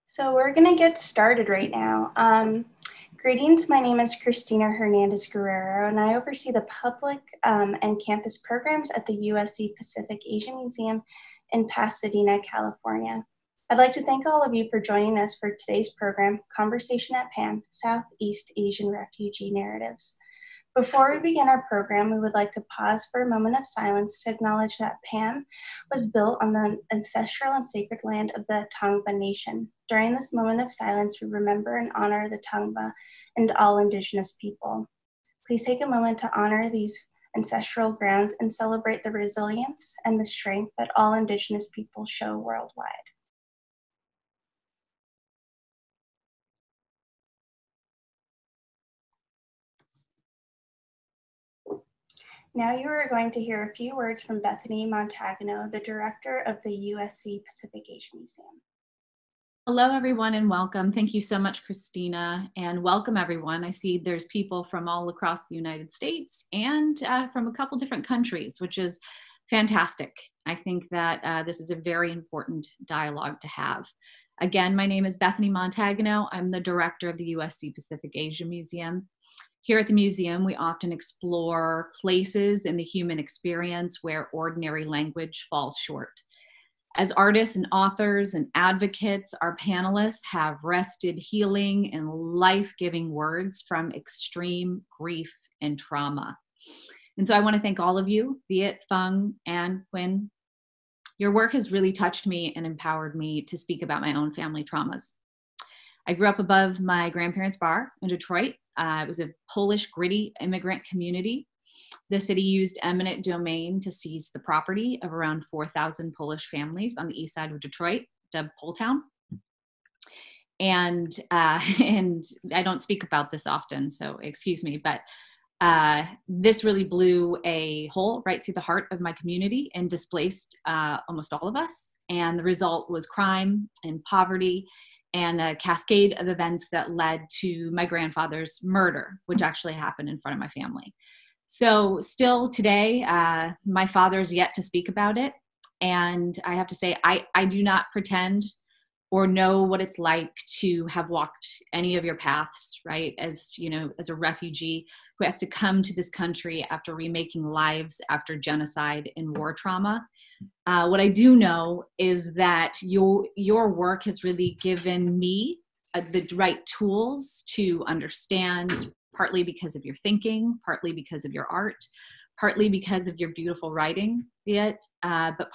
So we're going to get started right now. Greetings, my name is Christina Hernandez Guerrero, and I oversee the public and campus programs at the USC Pacific Asian Museum in Pasadena, California. I'd like to thank all of you for joining us for today's program, Conversation at PAM, Southeast Asian Refugee Narratives. Before we begin our program, we would like to pause for a moment of silence to acknowledge that PAM was built on the ancestral and sacred land of the Tongva Nation. During this moment of silence, we remember and honor the Tongva and all Indigenous people. Please take a moment to honor these ancestral grounds and celebrate the resilience and the strength that all Indigenous people show worldwide. Now you are going to hear a few words from Bethany Montagno, the director of the USC Pacific Asian Museum. Hello, everyone, and welcome. Thank you so much, Christina, and welcome, everyone. I see there's people from all across the United States and from a couple different countries, which is fantastic. I think that this is a very important dialogue to have. Again, my name is Bethany Montagno. I'm the director of the USC Pacific Asian Museum. Here at the museum, we often explore places in the human experience where ordinary language falls short. As artists and authors and advocates, our panelists have wrested healing and life-giving words from extreme grief and trauma. And so I want to thank all of you, Viet, Fung, and Quinn. Your work has really touched me and empowered me to speak about my own family traumas. I grew up above my grandparents' bar in Detroit. It was a Polish, gritty immigrant community. The city used eminent domain to seize the property of around 4,000 Polish families on the east side of Detroit, dubbed Poletown. And I don't speak about this often, so excuse me, but this really blew a hole right through the heart of my community and displaced almost all of us. And the result was crime and poverty and a cascade of events that led to my grandfather's murder, which actually happened in front of my family. So still today, my father's yet to speak about it. And I have to say, I do not pretend or know what it's like to have walked any of your paths, right? As you know, as a refugee who has to come to this country after remaking lives after genocide and war trauma. What I do know is that your work has really given me the right tools to understand, partly because of your thinking, partly because of your art, partly because of your beautiful writing, but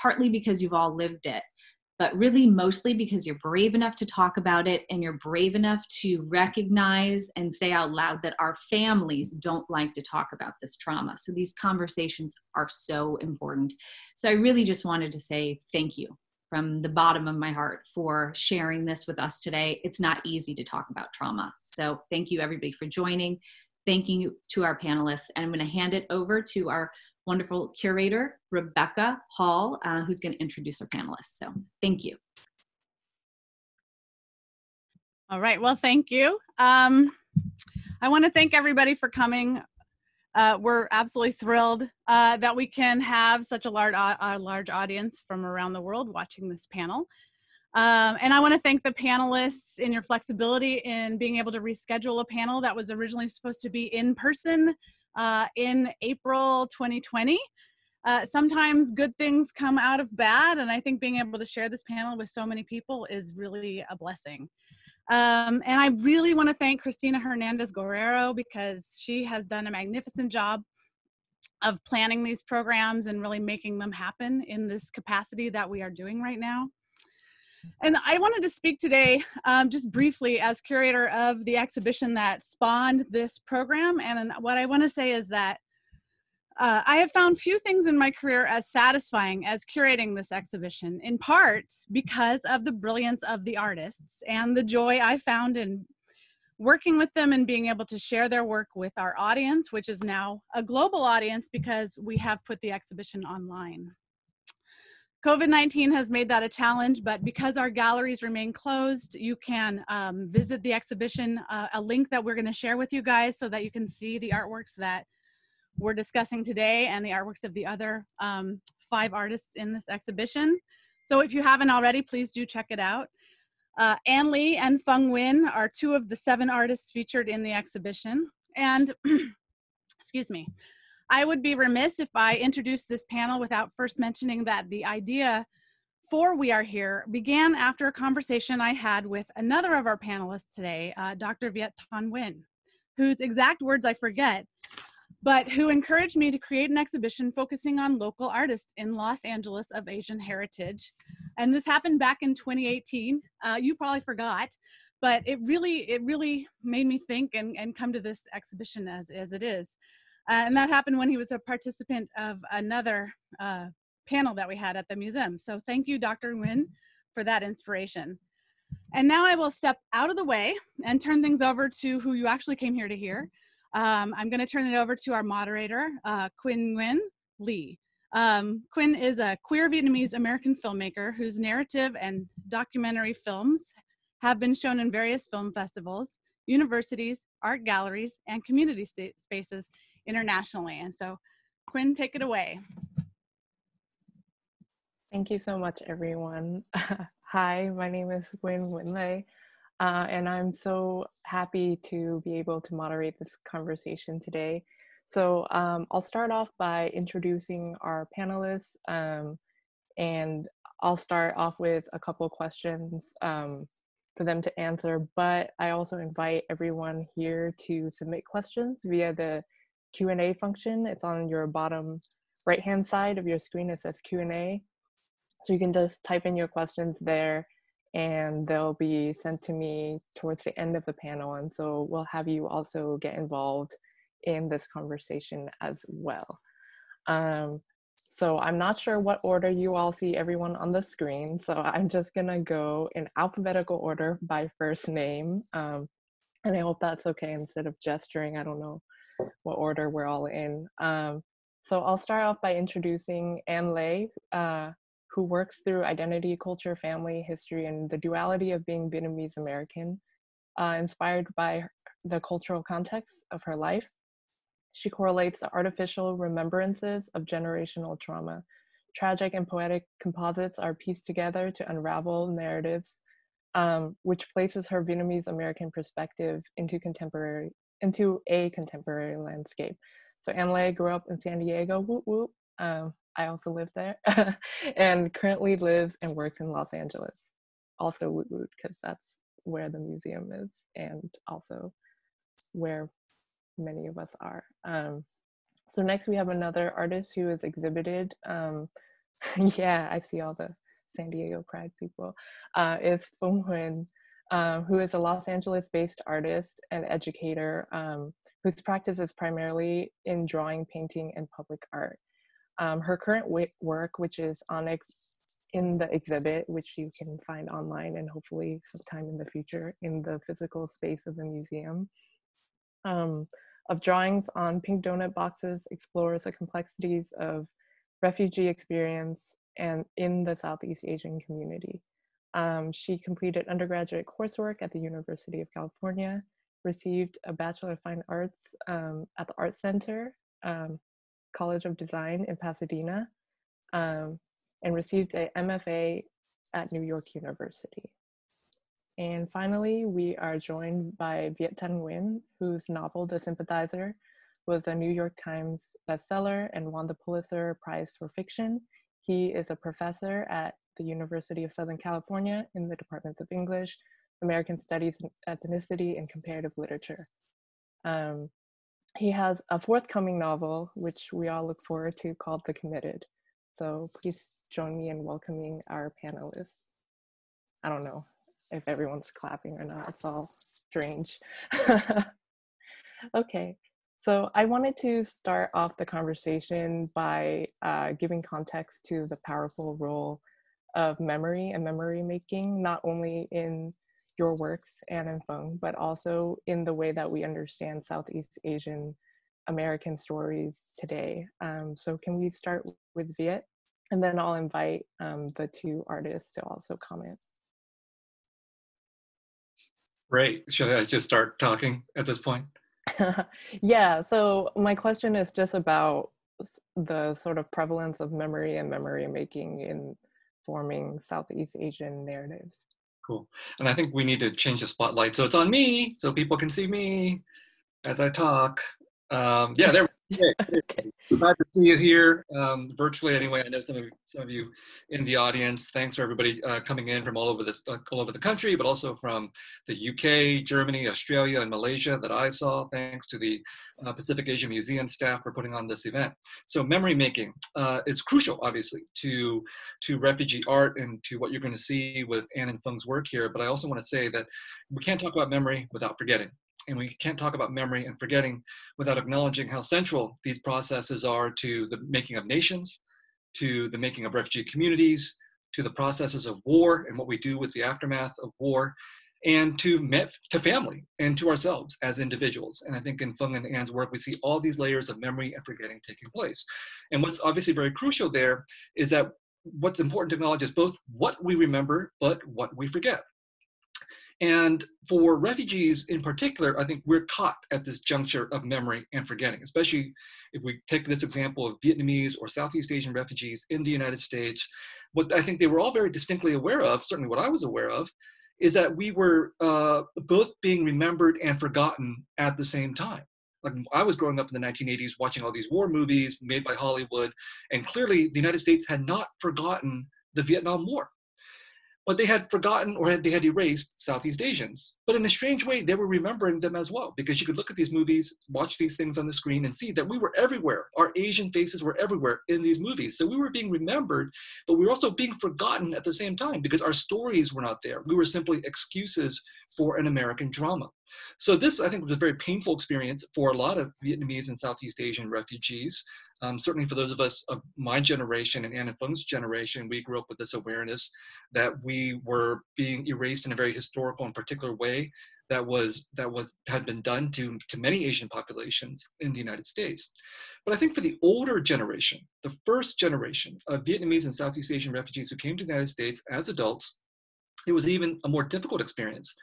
partly because you've all lived it. But really mostly because you're brave enough to talk about it and you're brave enough to recognize and say out loud that our families don't like to talk about this trauma. So these conversations are so important. So I really just wanted to say thank you from the bottom of my heart for sharing this with us today. It's not easy to talk about trauma. So thank you everybody for joining. Thank you to our panelists. And I'm going to hand it over to our wonderful curator, Rebecca Hall, who's going to introduce our panelists. So thank you. All right, well, thank you. I want to thank everybody for coming. We're absolutely thrilled that we can have such a large audience from around the world watching this panel. And I want to thank the panelists in your flexibility in being able to reschedule a panel that was originally supposed to be in person in April 2020. Sometimes good things come out of bad, and I think being able to share this panel with so many people is really a blessing. And I really want to thank Christina Hernandez Guerrero because she has done a magnificent job of planning these programs and really making them happen in this capacity that we are doing right now. And I wanted to speak today just briefly as curator of the exhibition that spawned this program. And what I want to say is that I have found few things in my career as satisfying as curating this exhibition, in part because of the brilliance of the artists and the joy I found in working with them and being able to share their work with our audience, which is now a global audience because we have put the exhibition online. COVID-19 has made that a challenge, but because our galleries remain closed, you can visit the exhibition, a link that we're going to share with you guys so that you can see the artworks that we're discussing today and the artworks of the other 5 artists in this exhibition. So if you haven't already, please do check it out. Ann Lee and Feng Win are two of the 7 artists featured in the exhibition. And, excuse me, I would be remiss if I introduced this panel without first mentioning that the idea for We Are Here began after a conversation I had with another of our panelists today, Dr. Viet Thanh Nguyen, whose exact words I forget, but who encouraged me to create an exhibition focusing on local artists in Los Angeles of Asian heritage. And this happened back in 2018. You probably forgot, but it really made me think and come to this exhibition as it is. And that happened when he was a participant of another panel that we had at the museum. So thank you, Dr. Nguyen, for that inspiration. And now I will step out of the way and turn things over to who you actually came here to hear. I'm going to turn it over to our moderator, Quinn Nguyen Lee. Quinn is a queer Vietnamese American filmmaker whose narrative and documentary films have been shown in various film festivals, universities, art galleries, and community spaces internationally. And so, Quinn, take it away. Thank you so much, everyone. Hi, my name is Nguyen Nguyen Lê, and I'm so happy to be able to moderate this conversation today. So I'll start off by introducing our panelists, and I'll start off with a couple questions for them to answer, but I also invite everyone here to submit questions via the Q&A function. It's on your bottom right-hand side of your screen. It says Q&A. So you can just type in your questions there and they'll be sent to me towards the end of the panel. And so we'll have you also get involved in this conversation as well. So I'm not sure what order you all see everyone on the screen. So I'm just gonna go in alphabetical order by first name. And I hope that's okay instead of gesturing. I don't know what order we're all in. So I'll start off by introducing Ann Lê, who works through identity, culture, family, history, and the duality of being Vietnamese American, inspired by the cultural context of her life. She correlates the artificial remembrances of generational trauma. Tragic and poetic composites are pieced together to unravel narratives, which places her Vietnamese American perspective into a contemporary landscape. So Ann Lê grew up in San Diego, whoop whoop. I also live there, and currently lives and works in Los Angeles. Also woot woot, because that's where the museum is, and also where many of us are. So next we have another artist who is exhibited. Yeah, I see all the San Diego Pride people. It's Feng Nguyen, who is a Los Angeles-based artist and educator whose practice is primarily in drawing, painting, and public art. Her current work, which is in the exhibit, which you can find online and hopefully sometime in the future in the physical space of the museum, of drawings on pink donut boxes, explores the complexities of refugee experience and in the Southeast Asian community. She completed undergraduate coursework at the University of California, received a Bachelor of Fine Arts at the Art Center, College of Design in Pasadena, and received a MFA at New York University. And finally, we are joined by Viet Thanh Nguyen, whose novel, The Sympathizer, was a New York Times bestseller and won the Pulitzer Prize for Fiction. He is a professor at the University of Southern California in the departments of English, American Studies, Ethnicity, and Comparative Literature. He has a forthcoming novel, which we all look forward to, called The Committed. So please join me in welcoming our panelists. I don't know if everyone's clapping or not, it's all strange. Okay, so I wanted to start off the conversation by giving context to the powerful role of memory and memory making, not only in your works, Anne and Feng, but also in the way that we understand Southeast Asian American stories today. So can we start with Viet? And then I'll invite the two artists to also comment. Right, should I just start talking at this point? Yeah, so my question is just about the sort of prevalence of memory and memory making in forming Southeast Asian narratives. Cool. And I think we need to change the spotlight so it's on me, so people can see me as I talk. Yeah, there. Okay. Glad to see you here, virtually anyway. I know some of you in the audience. Thanks for everybody coming in from all over the country, but also from the UK, Germany, Australia, and Malaysia that I saw. Thanks to the Pacific Asia Museum staff for putting on this event. So memory making is crucial, obviously, to refugee art and to what you're going to see with Anne and Feng's work here. But I also want to say that we can't talk about memory without forgetting. And we can't talk about memory and forgetting without acknowledging how central these processes are to the making of nations, to the making of refugee communities, to the processes of war and what we do with the aftermath of war, and to family and to ourselves as individuals. And I think in Feng and Anne's work, we see all these layers of memory and forgetting taking place. And what's obviously very crucial there is that what's important to acknowledge is both what we remember, but what we forget. And for refugees in particular, I think we're caught at this juncture of memory and forgetting, especially if we take this example of Vietnamese or Southeast Asian refugees in the United States. What I think they were all very distinctly aware of, certainly what I was aware of, is that we were both being remembered and forgotten at the same time. Like I was growing up in the 1980s watching all these war movies made by Hollywood, and clearly the United States had not forgotten the Vietnam War. But they had forgotten or they had erased Southeast Asians. But in a strange way, they were remembering them as well, because you could look at these movies, watch these things on the screen and see that we were everywhere. Our Asian faces were everywhere in these movies. So we were being remembered, but we were also being forgotten at the same time because our stories were not there. We were simply excuses for an American drama. So this, I think, was a very painful experience for a lot of Vietnamese and Southeast Asian refugees. Certainly for those of us of my generation and Anne and Feng's generation, we grew up with this awareness that we were being erased in a very historical and particular way that had been done to many Asian populations in the United States. But I think for the older generation, the first generation of Vietnamese and Southeast Asian refugees who came to the United States as adults, it was even a more difficult experience,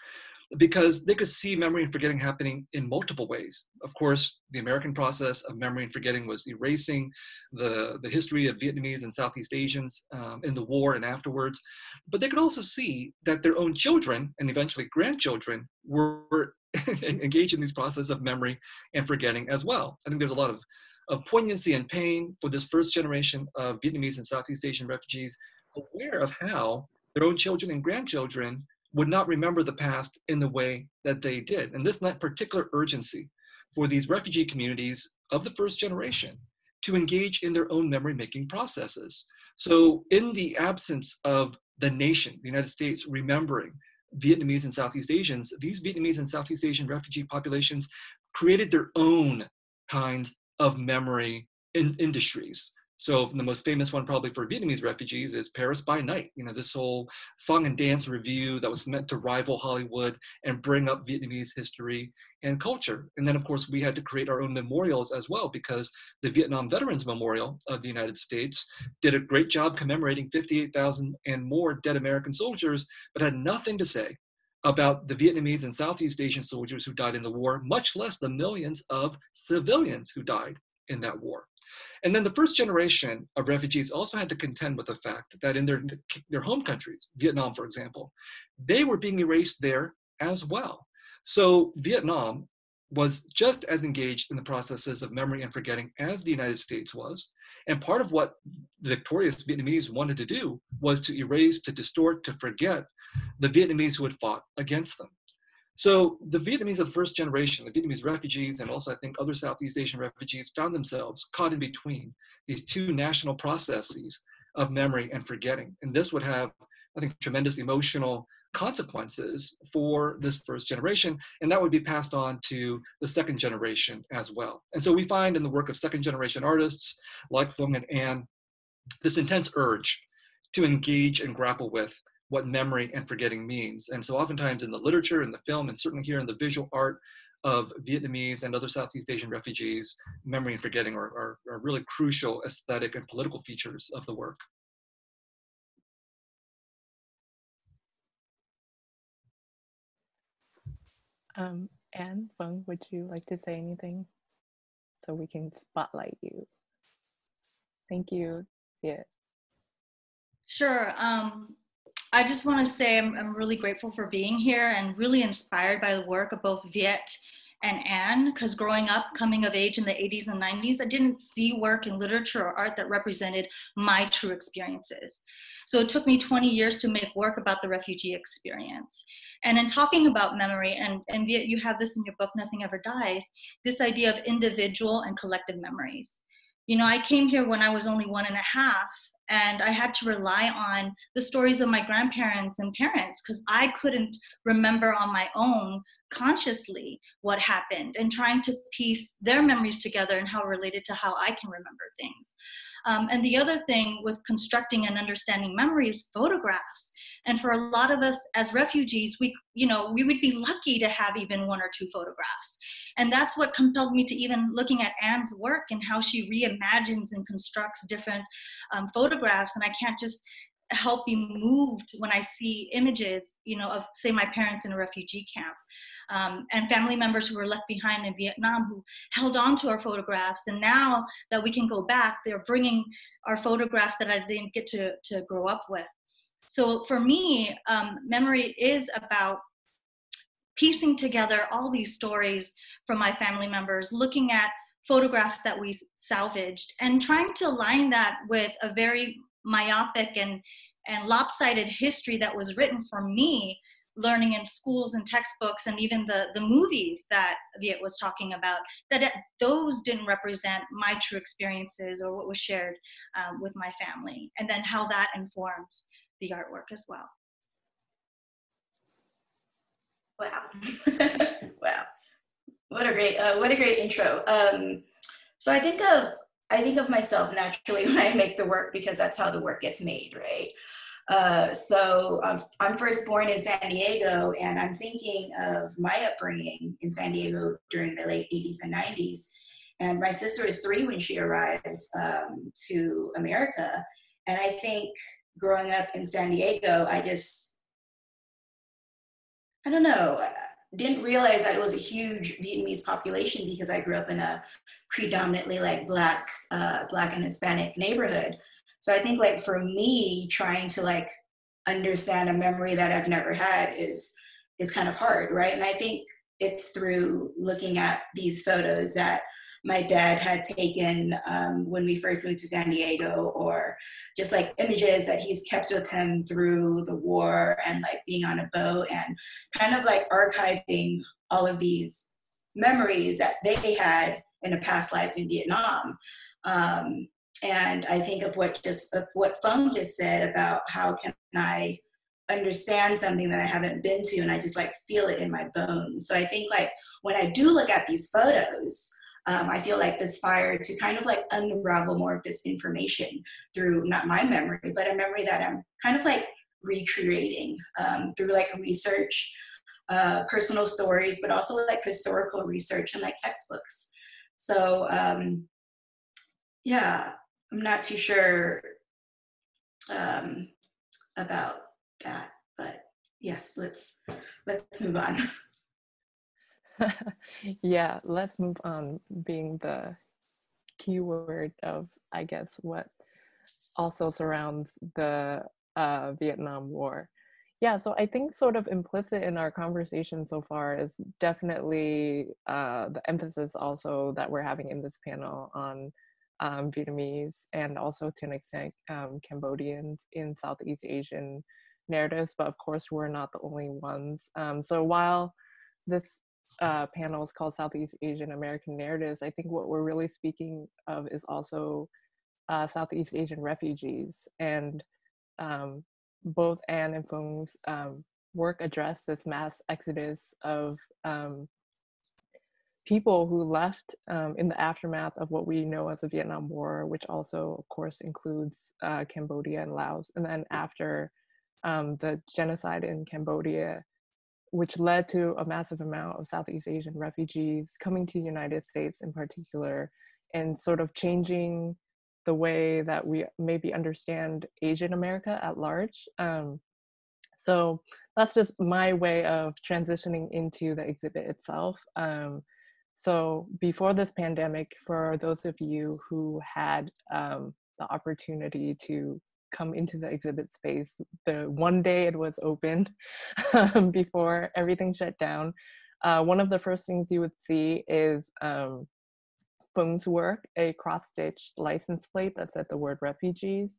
because they could see memory and forgetting happening in multiple ways. Of course, the American process of memory and forgetting was erasing the history of Vietnamese and Southeast Asians in the war and afterwards. But they could also see that their own children and eventually grandchildren were engaged in these processes of memory and forgetting as well. I think there's a lot of poignancy and pain for this first generation of Vietnamese and Southeast Asian refugees, aware of how their own children and grandchildren would not remember the past in the way that they did. And this lent particular urgency for these refugee communities of the first generation to engage in their own memory-making processes. So in the absence of the nation, the United States, remembering Vietnamese and Southeast Asians, these Vietnamese and Southeast Asian refugee populations created their own kind of memory industries. So the most famous one probably for Vietnamese refugees is Paris by Night. You know, this whole song and dance review that was meant to rival Hollywood and bring up Vietnamese history and culture. And then of course we had to create our own memorials as well, because the Vietnam Veterans Memorial of the United States did a great job commemorating 58,000 and more dead American soldiers, but had nothing to say about the Vietnamese and Southeast Asian soldiers who died in the war, much less the millions of civilians who died in that war. And then the first generation of refugees also had to contend with the fact that in their home countries, Vietnam, for example, they were being erased there as well. So Vietnam was just as engaged in the processes of memory and forgetting as the United States was. And part of what the victorious Vietnamese wanted to do was to erase, to distort, to forget the Vietnamese who had fought against them. So the Vietnamese of the first generation, the Vietnamese refugees, and also I think other Southeast Asian refugees, found themselves caught in between these two national processes of memory and forgetting. And this would have, I think, tremendous emotional consequences for this first generation, and that would be passed on to the second generation as well. And so we find in the work of second generation artists like Feng and Anne, this intense urge to engage and grapple with what memory and forgetting means. And so oftentimes in the literature, in the film, and certainly here in the visual art of Vietnamese and other Southeast Asian refugees, memory and forgetting are really crucial aesthetic and political features of the work. Anne, Feng, would you like to say anything so we can spotlight you? Thank you. Yeah. Sure. I just want to say I'm really grateful for being here and really inspired by the work of both Viet and Anne, because growing up, coming of age in the 80s and 90s, I didn't see work in literature or art that represented my true experiences. So it took me 20 years to make work about the refugee experience. And in talking about memory, and Viet, you have this in your book, Nothing Ever Dies, this idea of individual and collective memories. You know, I came here when I was only 1.5, and I had to rely on the stories of my grandparents and parents because I couldn't remember on my own consciously what happened, and trying to piece their memories together and how it related to how I can remember things. And the other thing with constructing and understanding memory is photographs. And for a lot of us as refugees, we would be lucky to have even 1 or 2 photographs. And that's what compelled me to even looking at Anne's work and how she reimagines and constructs different photographs. And I can't just help be moved when I see images, of, say, my parents in a refugee camp. And family members who were left behind in Vietnam who held on to our photographs. And now that we can go back, they're bringing our photographs that I didn't get to grow up with. So for me, memory is about piecing together all these stories from my family members, looking at photographs that we salvaged, and trying to align that with a very myopic and lopsided history that was written for me, learning in schools and textbooks, and even the movies that Viet was talking about, that those didn't represent my true experiences or what was shared with my family, and then how that informs the artwork as well. Wow. Wow. What a great intro. So I think of myself naturally when I make the work, because that's how the work gets made, right? So I'm first born in San Diego, and I'm thinking of my upbringing in San Diego during the late 80s and 90s. And my sister was 3 when she arrived to America. And I think growing up in San Diego, I don't know, didn't realize that it was a huge Vietnamese population because I grew up in a predominantly like Black and Hispanic neighborhood. So I think like for me, trying to like understand a memory that I've never had is kind of hard, right? And I think it's through looking at these photos that my dad had taken when we first moved to San Diego, or just like images that he's kept with him through the war and like being on a boat, and kind of like archiving all of these memories that they had in a past life in Vietnam. And I think of what Fung just said about how can I understand something that I haven't been to, and I just like feel it in my bones. So I think like when I do look at these photos, I feel like this fire to kind of like unravel more of this information through not my memory, but a memory that I'm kind of like recreating through like research, personal stories, but also like historical research and like textbooks. So yeah, I'm not too sure about that, but yes, let's move on. Yeah, let's move on being the keyword of, I guess, what also surrounds the Vietnam War. Yeah, so I think sort of implicit in our conversation so far is definitely the emphasis also that we're having in this panel on Vietnamese and also to an extent Cambodians in Southeast Asian narratives, but of course we're not the only ones. So while this panel is called Southeast Asian American Narratives, I think what we're really speaking of is also Southeast Asian refugees. And both Anne and Fung's work address this mass exodus of people who left in the aftermath of what we know as the Vietnam War, which also, of course, includes Cambodia and Laos. And then after the genocide in Cambodia, which led to a massive amount of Southeast Asian refugees coming to the United States in particular, and sort of changing the way that we maybe understand Asian America at large. So that's just my way of transitioning into the exhibit itself. So before this pandemic, for those of you who had the opportunity to come into the exhibit space. The one day it was open before everything shut down, one of the first things you would see is Feng's work, a cross-stitched license plate that said the word refugees.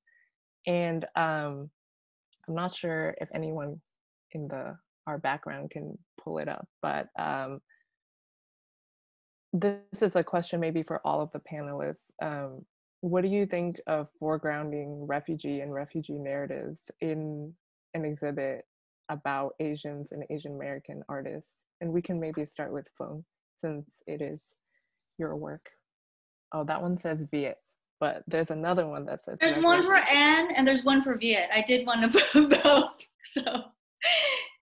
And I'm not sure if anyone in our background can pull it up, but this is a question maybe for all of the panelists. What do you think of foregrounding refugee and refugee narratives in an exhibit about Asians and Asian American artists? And we can maybe start with Feng, since it is your work. Oh, that one says Viet, but there's another one that says There's one for Anne and there's one for Viet. I did one of both, so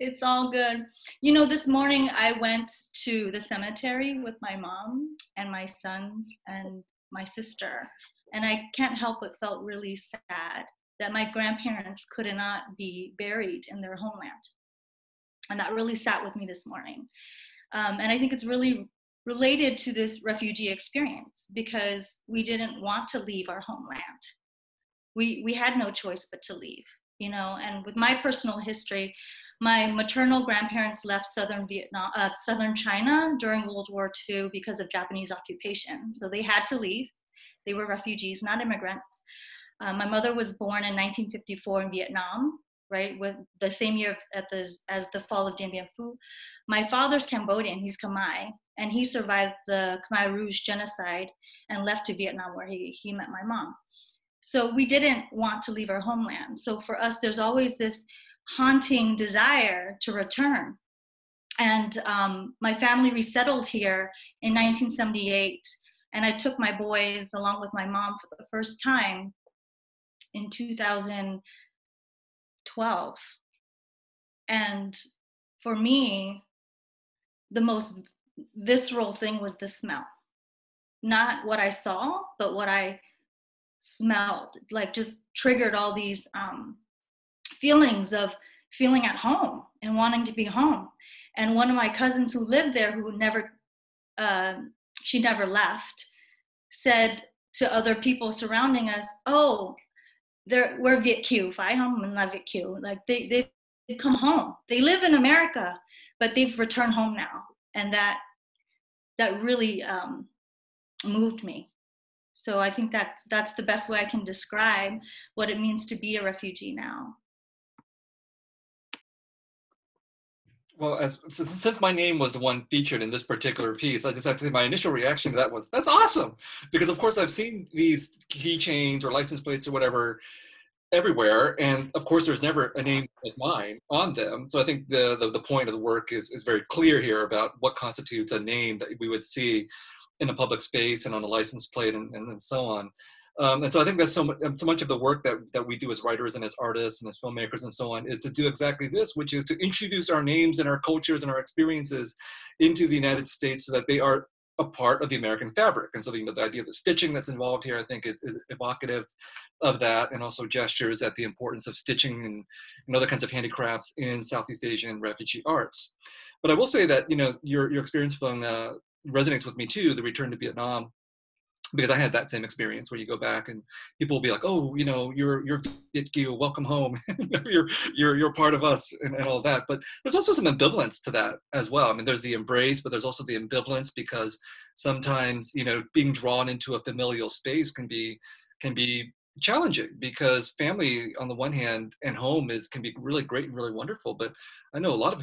it's all good. You know, this morning I went to the cemetery with my mom and my sons and my sister, and I can't help but felt really sad that my grandparents could not be buried in their homeland. And that really sat with me this morning. And I think it's really related to this refugee experience, because we didn't want to leave our homeland. We had no choice but to leave, you know. And with my personal history, my maternal grandparents left southern China during World War II because of Japanese occupation. So they had to leave. They were refugees, not immigrants. My mother was born in 1954 in Vietnam, right, with the same year as the fall of Dien Bien Phu. My father's Cambodian, he's Khmer, and he survived the Khmer Rouge genocide and left to Vietnam, where he met my mom. So we didn't want to leave our homeland. So for us, there's always this haunting desire to return. And my family resettled here in 1978, and I took my boys along with my mom for the first time in 2012. And for me, the most visceral thing was the smell. Not what I saw, but what I smelled. Like, just triggered all these feelings of feeling at home and wanting to be home. And one of my cousins who lived there, who she never left, said to other people surrounding us, "Oh, we're Viet Kieu, phái không? Mình là Viet Kieu." Like they've come home. They live in America, but they've returned home now. And that really moved me. So I think that's the best way I can describe what it means to be a refugee now. Well, since my name was the one featured in this particular piece, I just have to say my initial reaction to that was, that's awesome. Because of course I've seen these keychains or license plates or whatever everywhere. And of course there's never a name like mine on them. So I think the point of the work is very clear here about what constitutes a name that we would see in a public space and on a license plate and so on. And so I think that's so much of the work that we do as writers and as artists and as filmmakers and so on, is to do exactly this, which is to introduce our names and our cultures and our experiences into the United States so that they are a part of the American fabric. And so the idea of the stitching that's involved here, I think is evocative of that, and also gestures at the importance of stitching and other kinds of handicrafts in Southeast Asian refugee arts. But I will say that, you know, your experience from resonates with me too, the return to Vietnam, because I had that same experience where you go back and people will be like, "Oh, you know, you're Viet Kieu, welcome home." you're part of us and all that. But there's also some ambivalence to that as well. I mean, there's the embrace, but there's also the ambivalence, because sometimes, you know, being drawn into a familial space can be challenging, because family on the one hand and home can be really great and really wonderful. But I know a lot of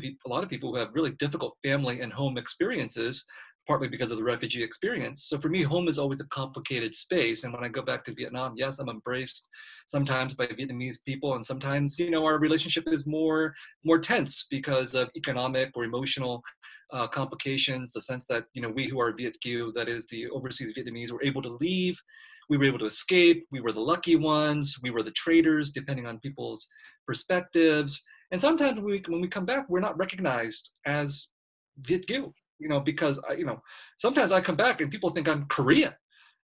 people who have really difficult family and home experiences, partly because of the refugee experience. So for me, home is always a complicated space. And when I go back to Vietnam, yes, I'm embraced sometimes by Vietnamese people. And sometimes, you know, our relationship is more tense because of economic or emotional complications, the sense that, you know, we who are Viet Kieu, that is the overseas Vietnamese, were able to leave. We were able to escape. We were the lucky ones. We were the traitors, depending on people's perspectives. And sometimes when we come back, we're not recognized as Viet Kieu. You know, because sometimes I come back and people think I'm Korean,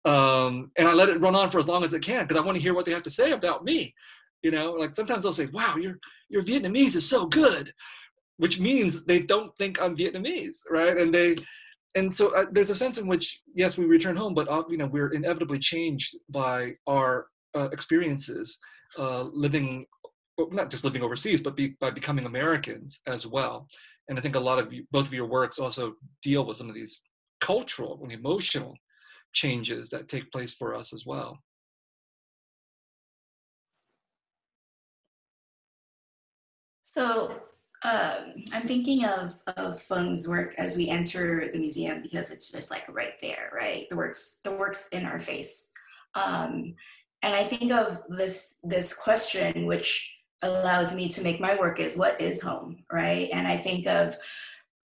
and I let it run on for as long as it can because I want to hear what they have to say about me. You know, like sometimes they'll say, "Wow, your Vietnamese is so good," which means they don't think I'm Vietnamese, right? And so there's a sense in which, yes, we return home, but you know, we're inevitably changed by our experiences living, well, not just living overseas, but by becoming Americans as well. And I think a lot of you, both of your works also deal with some of these cultural and emotional changes that take place for us as well. So I'm thinking of Feng's work as we enter the museum, because it's just like right there, right? The work's in our face. And I think of this question, which allows me to make my work, is what is home, right? And I think of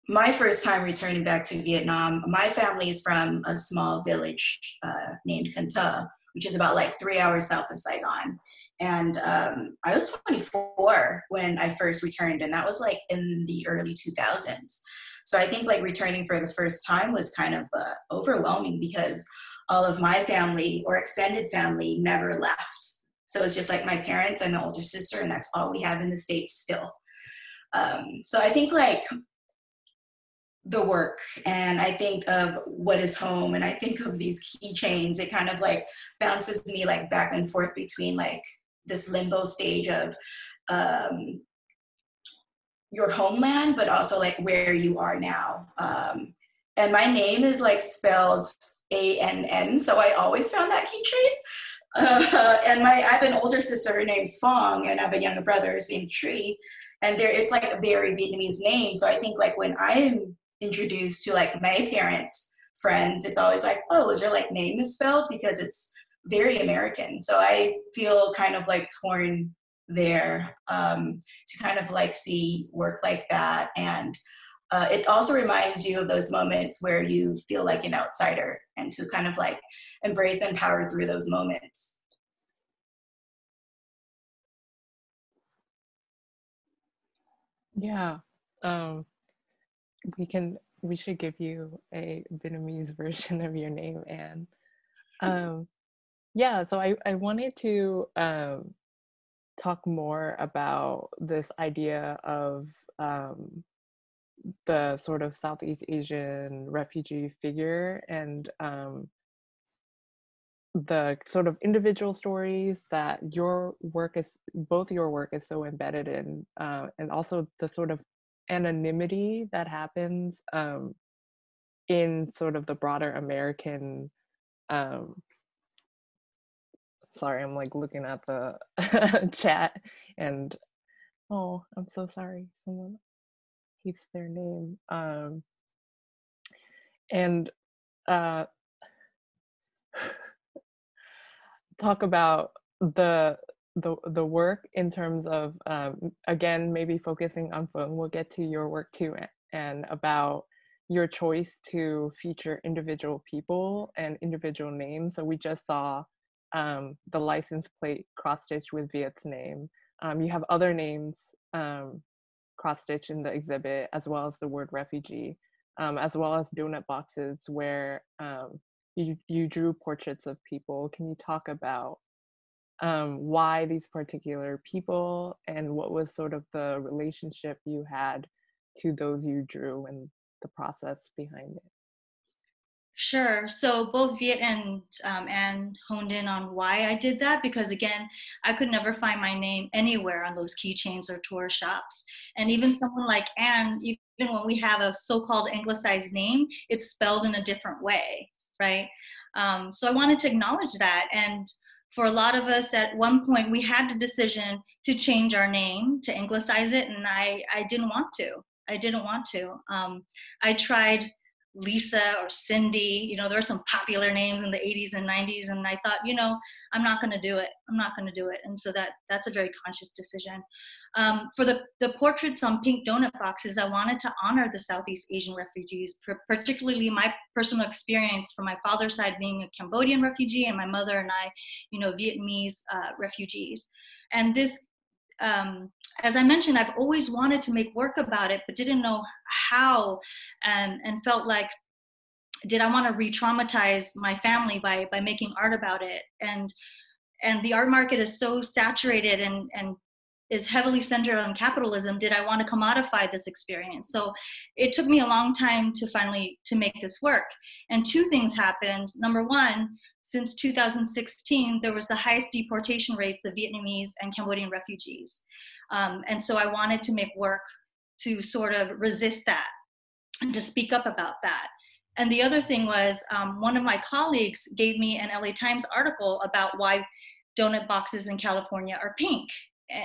my first time returning back to Vietnam. My family is from a small village named Can Tho, which is about like 3 hours south of Saigon. And I was 24 when I first returned, and that was like in the early 2000s. So I think like returning for the first time was kind of overwhelming, because all of my family or extended family never left. So it's just like my parents and my older sister, and that's all we have in the States still. So I think like the work, and I think of what is home, and I think of these keychains, it kind of like bounces me like back and forth between like this limbo stage of your homeland, but also like where you are now. And my name is like spelled ANN, so I always found that keychain. And I have an older sister, her name's Fong, and I have a younger brother named Tri, and it's like a very Vietnamese name. So I think like when I'm introduced to like my parents' friends, it's always like, oh, is your like name misspelled? Because it's very American. So I feel kind of like torn there to kind of like see work like that. And it also reminds you of those moments where you feel like an outsider, and to kind of like embrace and power through those moments. Yeah. We should give you a Vietnamese version of your name, Anne. Yeah, so I wanted to talk more about this idea of the sort of Southeast Asian refugee figure, and the sort of individual stories that both your work is so embedded in, and also the sort of anonymity that happens in sort of the broader American, sorry, I'm like looking at the chat, and oh, I'm so sorry, someone hates their name. And talk about the work in terms of, again, maybe focusing on Feng. We'll get to your work too, and about your choice to feature individual people and individual names. So we just saw the license plate cross-stitched with Viet's name. You have other names cross-stitched in the exhibit, as well as the word refugee, as well as donut boxes where you drew portraits of people. Can you talk about why these particular people, and what was sort of the relationship you had to those you drew and the process behind it? Sure. So both Viet and Anne honed in on why I did that, because again, I could never find my name anywhere on those keychains or tour shops. And even someone like Anne, even when we have a so-called anglicized name, it's spelled in a different way, right? So I wanted to acknowledge that. And for a lot of us, at one point, we had the decision to change our name, to anglicize it, and I didn't want to. I didn't want to. I tried Lisa or Cindy. You know, there were some popular names in the 80s and 90s, and I thought, you know, I'm not going to do it. I'm not going to do it. And so that's a very conscious decision. For the portraits on pink donut boxes, I wanted to honor the Southeast Asian refugees, particularly my personal experience from my father's side being a Cambodian refugee, and my mother and I, you know, Vietnamese refugees. And this, as I mentioned, I've always wanted to make work about it, but didn't know how, and felt like, did I want to re-traumatize my family by making art about it? And the art market is so saturated and is heavily centered on capitalism, did I want to commodify this experience? So it took me a long time to finally to make this work. And two things happened. Number one, since 2016, there was the highest deportation rates of Vietnamese and Cambodian refugees. And so I wanted to make work to sort of resist that and to speak up about that. And the other thing was one of my colleagues gave me an LA Times article about why donut boxes in California are pink.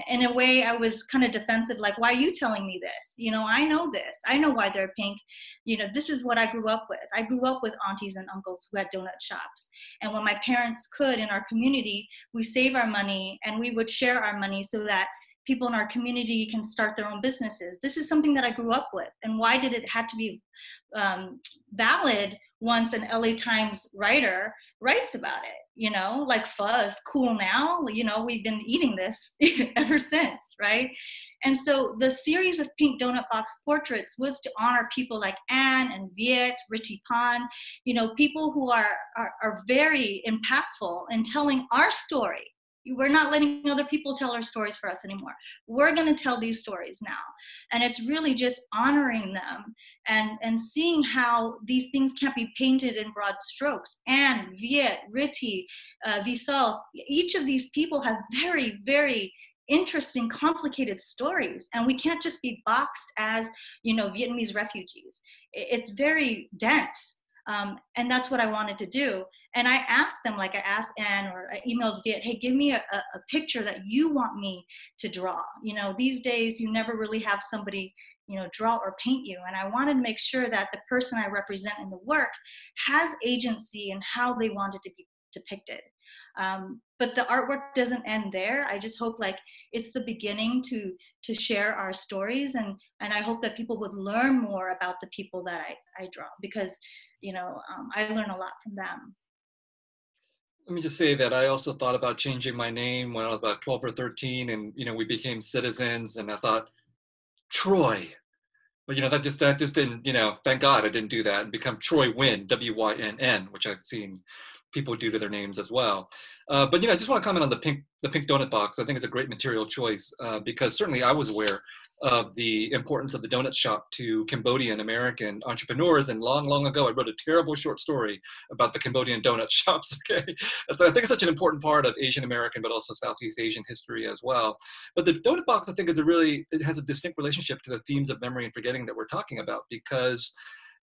In a way, I was kind of defensive, like, why are you telling me this? You know, I know this. I know why they're pink. You know, this is what I grew up with. I grew up with aunties and uncles who had donut shops. And when my parents could in our community, we save our money and we would share our money so that people in our community can start their own businesses. This is something that I grew up with. And why did it have to be valid once an LA Times writer writes about it? You know, like pho is cool now. You know, we've been eating this ever since, right? And so the series of pink donut box portraits was to honor people like Anne and Viet, Riti Pan, you know, people who are very impactful in telling our story. We're not letting other people tell our stories for us anymore. We're going to tell these stories now. And it's really just honoring them and seeing how these things can't be painted in broad strokes. Anne, Viet, Riti, Visal, each of these people have very, very interesting, complicated stories. And we can't just be boxed as, you know, Vietnamese refugees. It's very dense. And that's what I wanted to do. And I asked them, like I asked Anne or I emailed Viet, hey, give me a picture that you want me to draw. You know, these days you never really have somebody, you know, draw or paint you. And I wanted to make sure that the person I represent in the work has agency in how they want it to be depicted. But the artwork doesn't end there. I just hope like it's the beginning to share our stories. And I hope that people would learn more about the people that I draw, because, you know, I learn a lot from them. Let me just say that I also thought about changing my name when I was about 12 or 13, and, you know, we became citizens, and I thought, Troy. But, you know, that just didn't, you know, thank God I didn't do that and become Troy Wynn, W-Y-N-N, which I've seen people do to their names as well. But, you know, I just want to comment on the pink donut box. I think it's a great material choice because certainly I was aware of the importance of the donut shop to Cambodian American entrepreneurs. And long, long ago, I wrote a terrible short story about the Cambodian donut shops, okay? So I think it's such an important part of Asian American, but also Southeast Asian history as well. But the donut box, I think, it has a distinct relationship to the themes of memory and forgetting that we're talking about, because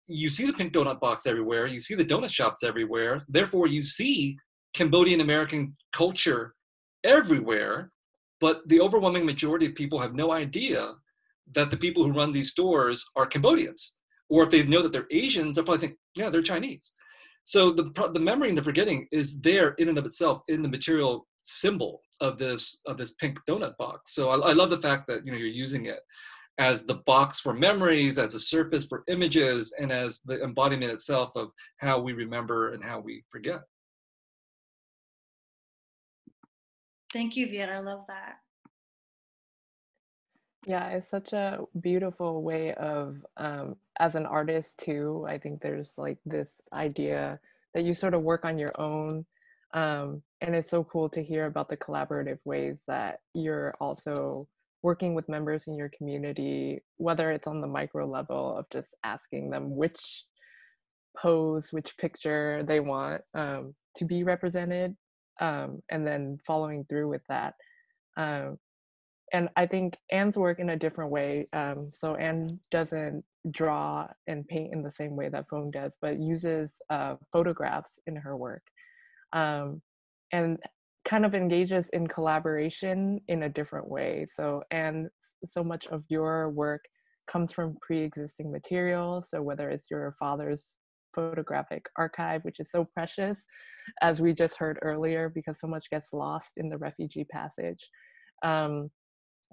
you see the pink donut box everywhere, you see the donut shops everywhere, therefore you see Cambodian American culture everywhere, but the overwhelming majority of people have no idea that the people who run these stores are Cambodians. Or if they know that they're Asians, they'll probably think, yeah, they're Chinese. So the memory and the forgetting is there in and of itself in the material symbol of this pink donut box. So I love the fact that, you know, you're using it as the box for memories, as a surface for images, and as the embodiment itself of how we remember and how we forget. Thank you, Viet. I love that. Yeah, it's such a beautiful way of, as an artist too, I think there's like this idea that you sort of work on your own. And it's so cool to hear about the collaborative ways that you're also working with members in your community, whether it's on the micro level of just asking them which pose, which picture they want to be represented, and then following through with that. And I think Anne's work in a different way. So Anne doesn't draw and paint in the same way that Phong does, but uses photographs in her work, and kind of engages in collaboration in a different way. So, and so much of your work comes from pre-existing material. So whether it's your father's photographic archive, which is so precious, as we just heard earlier, because so much gets lost in the refugee passage,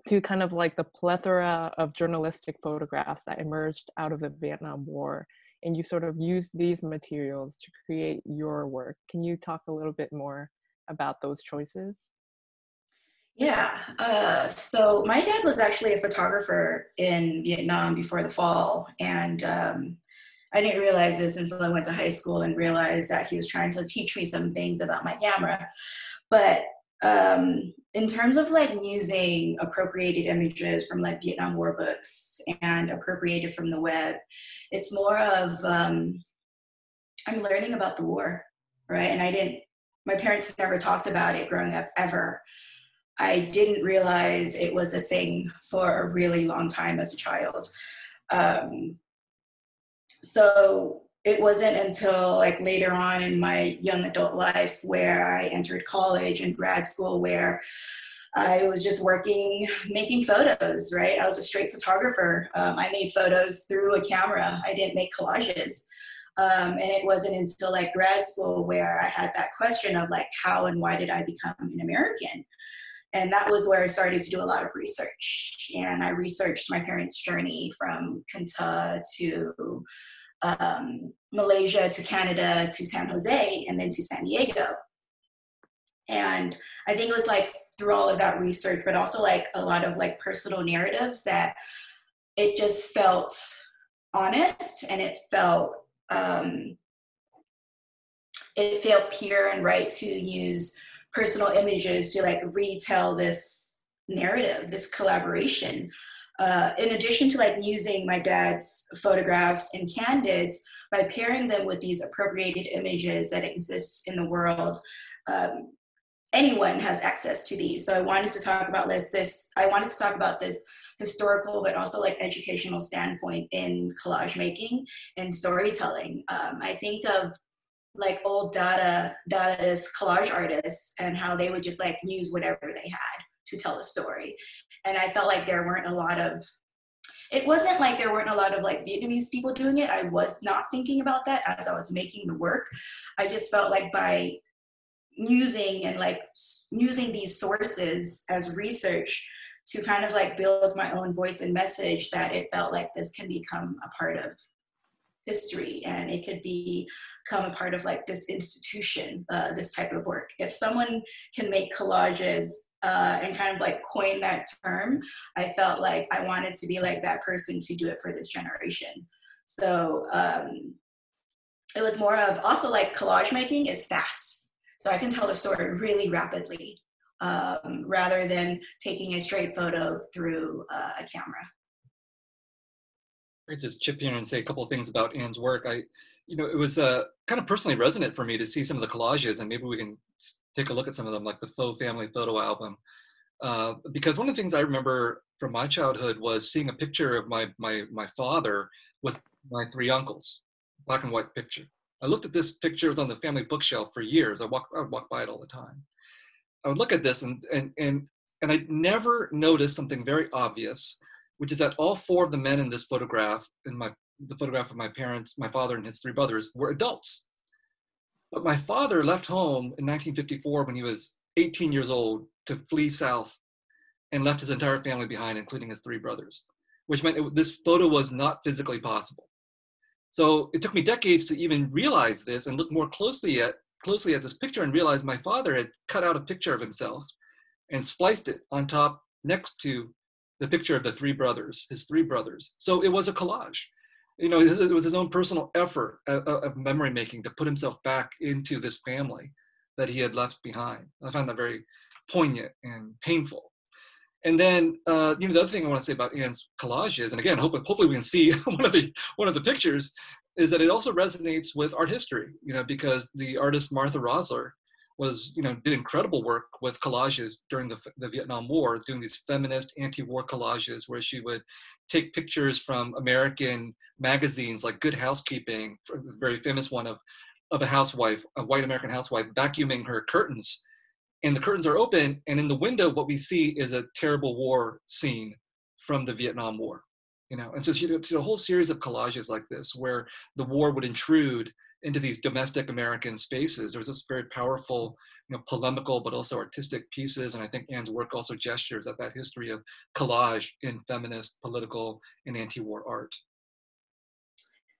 to kind of like the plethora of journalistic photographs that emerged out of the Vietnam War. And you sort of use these materials to create your work. Can you talk a little bit more about those choices? Yeah, so my dad was actually a photographer in Vietnam before the fall. And I didn't realize this until I went to high school and realized that he was trying to teach me some things about my camera. But In terms of like using appropriated images from like Vietnam War books and appropriated from the web, it's more of, I'm learning about the war, right? And my parents never talked about it growing up ever. I didn't realize it was a thing for a really long time as a child. So it wasn't until like later on in my young adult life where I entered college and grad school where I was just making photos, right? I was a straight photographer. I made photos through a camera. I didn't make collages. And it wasn't until like grad school where I had that question of like, how and why did I become an American? And that was where I started to do a lot of research. And I researched my parents' journey from Kanta to Malaysia to Canada to San Jose and then to San Diego. And I think it was like through all of that research, but also like a lot of like personal narratives that it just felt honest and it felt pure and right to use personal images to like retell this narrative, this collaboration. In addition to like using my dad's photographs and candids, by pairing them with these appropriated images that exists in the world, anyone has access to these. So I wanted to talk about this historical but also like educational standpoint in collage making and storytelling. I think of like old Dadaist collage artists and how they would just like use whatever they had to tell a story. And I felt like it wasn't like there weren't a lot of like Vietnamese people doing it. I was not thinking about that as I was making the work. I just felt like by using these sources as research to kind of like build my own voice and message, that it felt like this can become a part of history and it could become a part of like this institution, this type of work. If someone can make collages and kind of like coin that term, I felt like I wanted to be like that person to do it for this generation. So it was more of also like collage making is fast. So I can tell a story really rapidly rather than taking a straight photo through a camera. I could just chip in and say a couple of things about Anne's work. It was kind of personally resonant for me to see some of the collages, and maybe we can take a look at some of them, like the Faux Family Photo Album. Because one of the things I remember from my childhood was seeing a picture of my father with my three uncles, black and white picture. I looked at this picture, it was on the family bookshelf for years. I would walk by it all the time. I would look at this and I never noticed something very obvious, which is that all four of the men in this photograph, the photograph of my parents, my father and his three brothers, were adults. But my father left home in 1954 when he was 18 years old to flee south and left his entire family behind, including his three brothers, which meant this photo was not physically possible. So it took me decades to even realize this and look more closely at this picture and realize my father had cut out a picture of himself and spliced it on top next to the picture of his three brothers. So it was a collage. It was his own personal effort of memory making to put himself back into this family that he had left behind. I find that very poignant and painful. And then, the other thing I want to say about Anne's collages, and again, hopefully we can see one of the pictures, is that it also resonates with art history. Because the artist Martha Rossler did incredible work with collages during the Vietnam War, doing these feminist anti-war collages where she would take pictures from American magazines like Good Housekeeping, the very famous one of a white American housewife vacuuming her curtains. And the curtains are open, and in the window, what we see is a terrible war scene from the Vietnam War. And so she did a whole series of collages like this, where the war would intrude into these domestic American spaces. There was this very powerful, polemical, but also artistic pieces. And I think Anne's work also gestures at that history of collage in feminist, political, and anti-war art.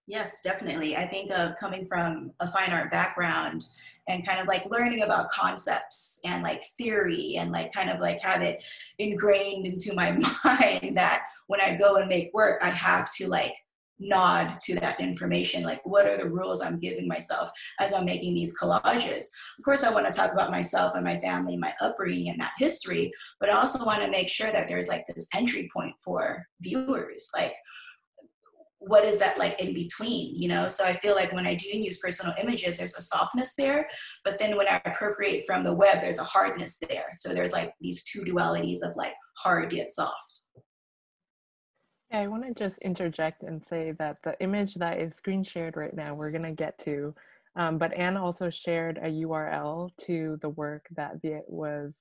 Yes, definitely. I think coming from a fine art background and kind of like learning about concepts and like theory and like kind of like have it ingrained into my mind that when I go and make work, I have to like nod to that information. Like, what are the rules I'm giving myself as I'm making these collages? Of course, I want to talk about myself and my family, my upbringing and that history, but I also want to make sure that there's like this entry point for viewers. Like, what is that like in between, you know? So I feel like when I do use personal images, there's a softness there, but then when I appropriate from the web, there's a hardness there. So there's like these two dualities of like hard yet soft. Yeah, I want to just interject and say that the image that is screen shared right now, we're going to get to, but Anne also shared a URL to the work that Viet was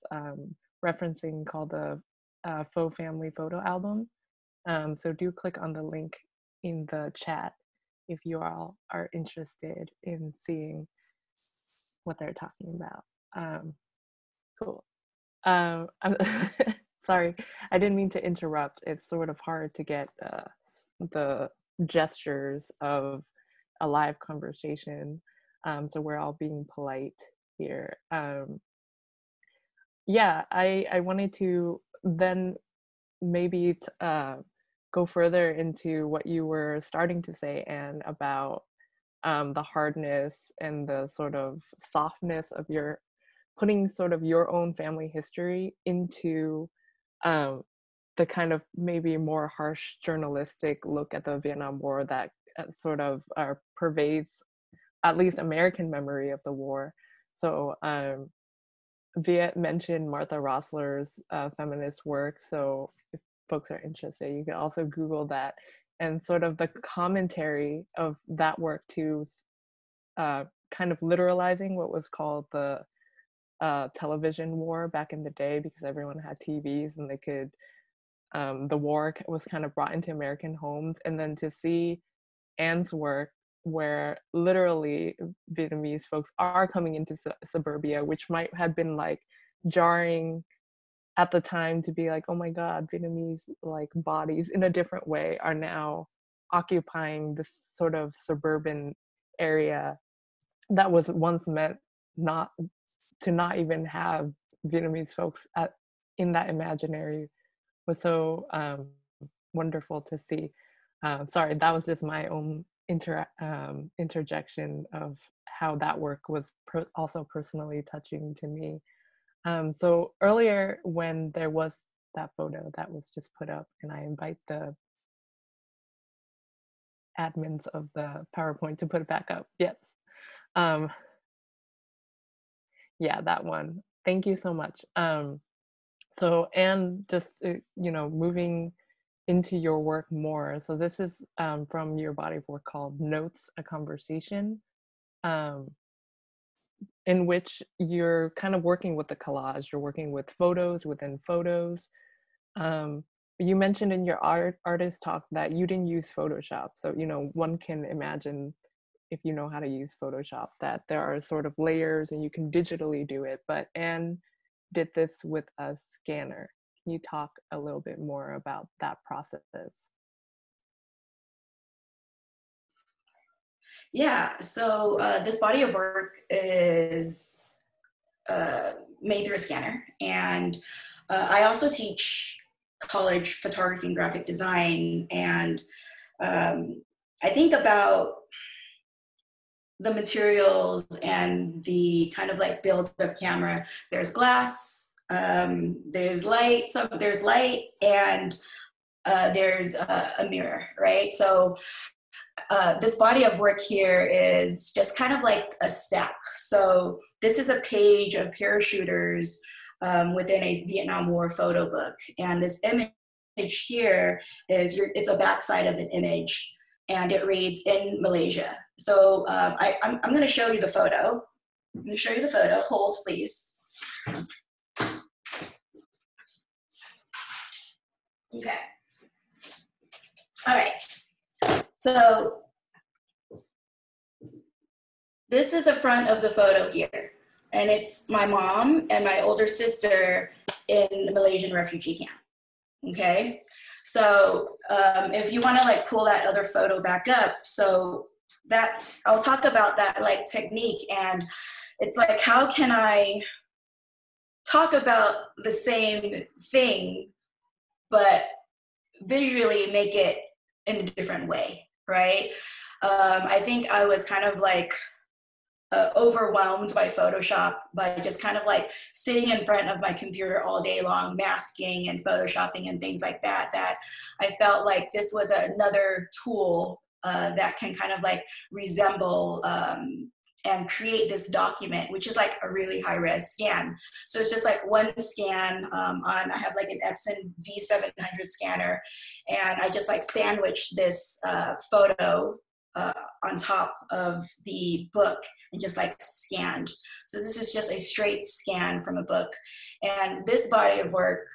referencing called the Faux Family Photo Album. So do click on the link in the chat if you all are interested in seeing what they're talking about. Cool. I'm sorry, I didn't mean to interrupt. It's sort of hard to get the gestures of a live conversation. So we're all being polite here. Yeah, I wanted to then maybe go further into what you were starting to say, Anne, about the hardness and the sort of softness of your putting sort of your own family history into the kind of maybe more harsh journalistic look at the Vietnam War that sort of pervades at least American memory of the war. So Viet mentioned Martha Rossler's feminist work. So if folks are interested, you can also Google that, and sort of the commentary of that work to kind of literalizing what was called the television war back in the day, because everyone had TVs and they could, the war was kind of brought into American homes. And then to see Anne's work where literally Vietnamese folks are coming into suburbia, which might have been like jarring at the time to be like, oh my God, Vietnamese like bodies in a different way are now occupying this sort of suburban area that was once meant not even have Vietnamese folks in that imaginary, was so wonderful to see. Sorry, that was just my own interjection of how that work was also personally touching to me. So earlier when there was that photo that was just put up, and I invite the admins of the PowerPoint to put it back up. Yes. Yeah, that one. Thank you so much. So, and just, moving into your work more. So this is from your body of work called Notes, a Conversation, in which you're kind of working with the collage. You're working with photos within photos. You mentioned in your artist talk that you didn't use Photoshop. So, one can imagine, if you know how to use Photoshop, that there are sort of layers and you can digitally do it. But Anne did this with a scanner. Can you talk a little bit more about that process? Yeah, so this body of work is made through a scanner. And I also teach college photography and graphic design. And I think about the materials and the kind of like build of camera. There's glass, there's light, and there's a mirror, right? So this body of work here is just kind of like a stack. So this is a page of parachuters within a Vietnam War photo book. And this image here is, it's a backside of an image, and it reads in Malaysia. So I'm gonna show you the photo. I'm gonna show you the photo. Hold, please. Okay. All right. So this is the front of the photo here. And it's my mom and my older sister in the Malaysian refugee camp. Okay. So if you want to like pull that other photo back up, so that's, I'll talk about that like technique, and it's like, how can I talk about the same thing, but visually make it in a different way, right? I think I was kind of like overwhelmed by Photoshop, by just kind of like sitting in front of my computer all day long, masking and Photoshopping and things like that, that I felt like this was another tool that can kind of like resemble and create this document, which is like a really high res scan. So it's just like one scan I have like an Epson V700 scanner, and I just like sandwiched this photo on top of the book and just like scanned. So this is just a straight scan from a book. And this body of work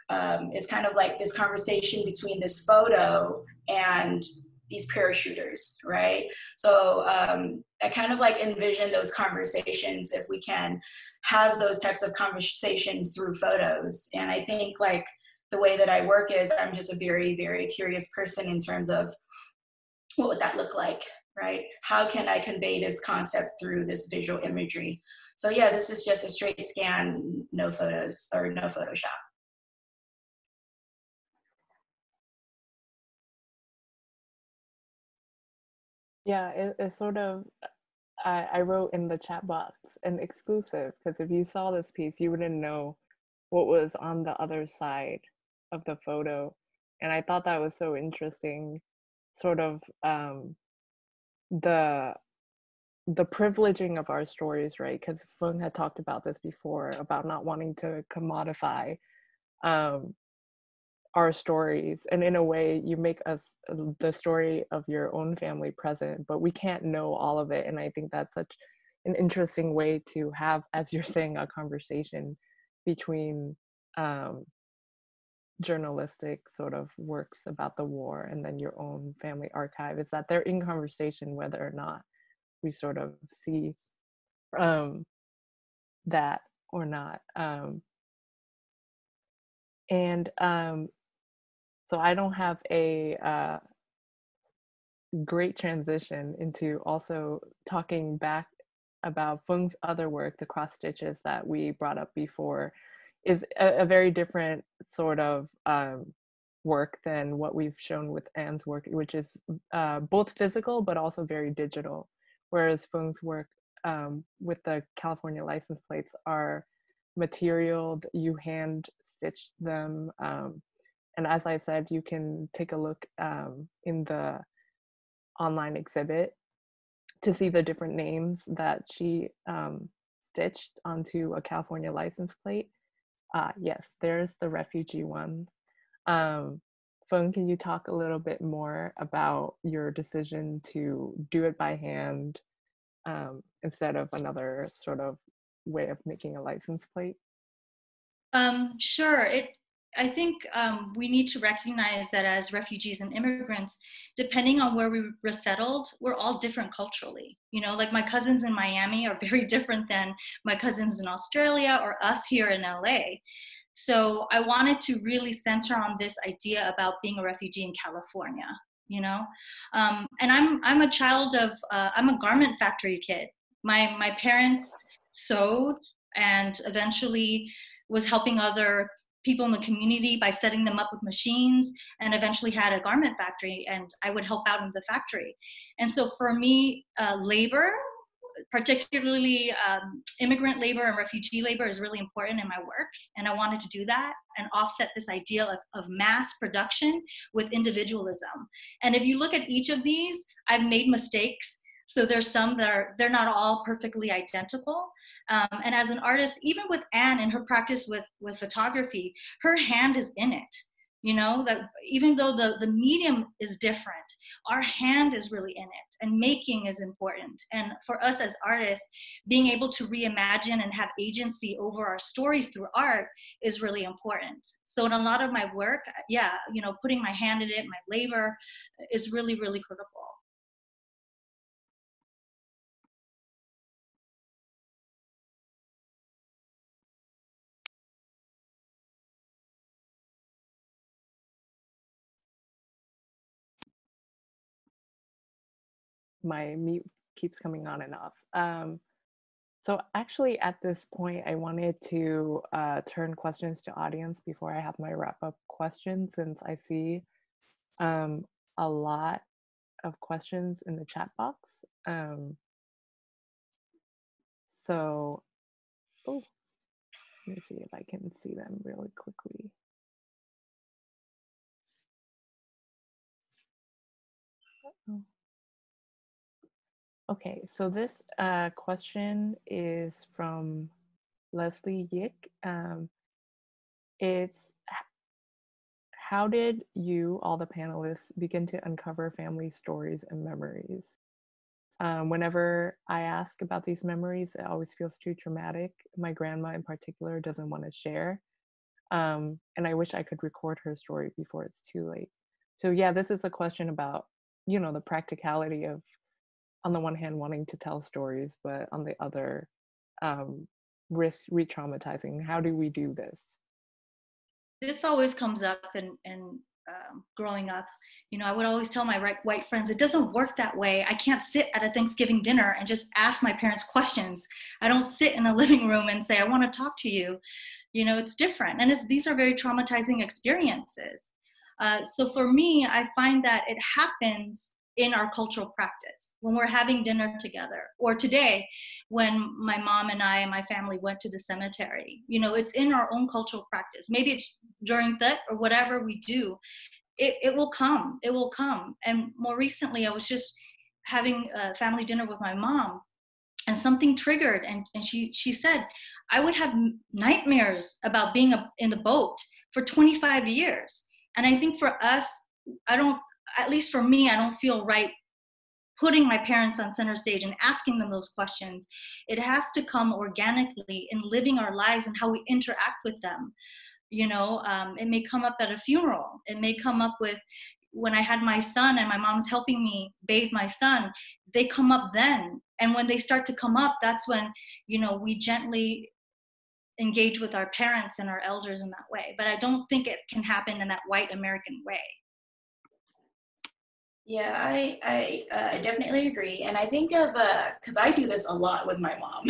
is kind of like this conversation between this photo and these parachuters, right? So I kind of like envision those conversations, if we can have those types of conversations through photos. And I think like the way that I work is I'm just a very, very curious person in terms of what would that look like, right? How can I convey this concept through this visual imagery? So yeah, this is just a straight scan, no photos or no Photoshop. Yeah, it's sort of, I wrote in the chat box, an exclusive, because if you saw this piece, you wouldn't know what was on the other side of the photo. And I thought that was so interesting, sort of the privileging of our stories, right? Because Fung had talked about this before, about not wanting to commodify our stories, and in a way you make us the story of your own family present, but we can't know all of it. And I think that's such an interesting way to have, as you're saying, a conversation between journalistic sort of works about the war and then your own family archive, is that they're in conversation whether or not we sort of see that or not. So I don't have a great transition into also talking back about Fung's other work, the cross stitches that we brought up before, is a very different sort of work than what we've shown with Anne's work, which is both physical but also very digital. Whereas Fung's work with the California license plates are materialed, you hand stitched them. And as I said, you can take a look in the online exhibit to see the different names that she stitched onto a California license plate. Yes, there's the refugee one. Fung, can you talk a little bit more about your decision to do it by hand instead of another sort of way of making a license plate? Sure. I think we need to recognize that as refugees and immigrants, depending on where we resettled, we're all different culturally. You know, like my cousins in Miami are very different than my cousins in Australia or us here in LA. So I wanted to really center on this idea about being a refugee in California, you know? And I'm a child of, I'm a garment factory kid. My parents sewed and eventually was helping other people in the community by setting them up with machines, and eventually had a garment factory, and I would help out in the factory. And so for me, labor, particularly immigrant labor and refugee labor, is really important in my work. And I wanted to do that and offset this idea of mass production with individualism. And if you look at each of these, I've made mistakes. So there's some that they're not all perfectly identical. And as an artist, even with Anne and her practice with photography, her hand is in it. You know, that even though the medium is different, our hand is really in it, and making is important. And for us as artists, being able to reimagine and have agency over our stories through art is really important. So in a lot of my work, yeah, you know, putting my hand in it, my labor is really, really critical. My mute keeps coming on and off. So actually at this point, I wanted to turn questions to audience before I have my wrap up question, since I see a lot of questions in the chat box. So, oh, let me see if I can see them really quickly. Okay, so this question is from Leslie Yick. It's, how did you, all the panelists, begin to uncover family stories and memories? Whenever I ask about these memories, it always feels too traumatic. My grandma in particular doesn't want to share. And I wish I could record her story before it's too late. So yeah, this is a question about, you know, the practicality of, on the one hand, wanting to tell stories, but on the other, risk re-traumatizing. How do we do this? This always comes up in growing up. You know, I would always tell my white friends, it doesn't work that way. I can't sit at a Thanksgiving dinner and just ask my parents questions. I don't sit in a living room and say, I want to talk to you. You know, it's different. And these are very traumatizing experiences. So for me, I find that it happens in our cultural practice when we're having dinner together, or today when my mom and I and my family went to the cemetery. You know, it's in our own cultural practice. Maybe it's during that or whatever we do, it will come, it will come. And more recently, I was just having a family dinner with my mom, and something triggered, and she said, I would have nightmares about being in the boat for 25 years. And I think for us, at least for me, I don't feel right putting my parents on center stage and asking them those questions. It has to come organically in living our lives and how we interact with them. You know, it may come up at a funeral. It may come up with when I had my son and my mom's helping me bathe my son. They come up then. And when they start to come up, that's when, you know, we gently engage with our parents and our elders in that way. But I don't think it can happen in that white American way. Yeah, I definitely agree. And I think of, because I do this a lot with my mom.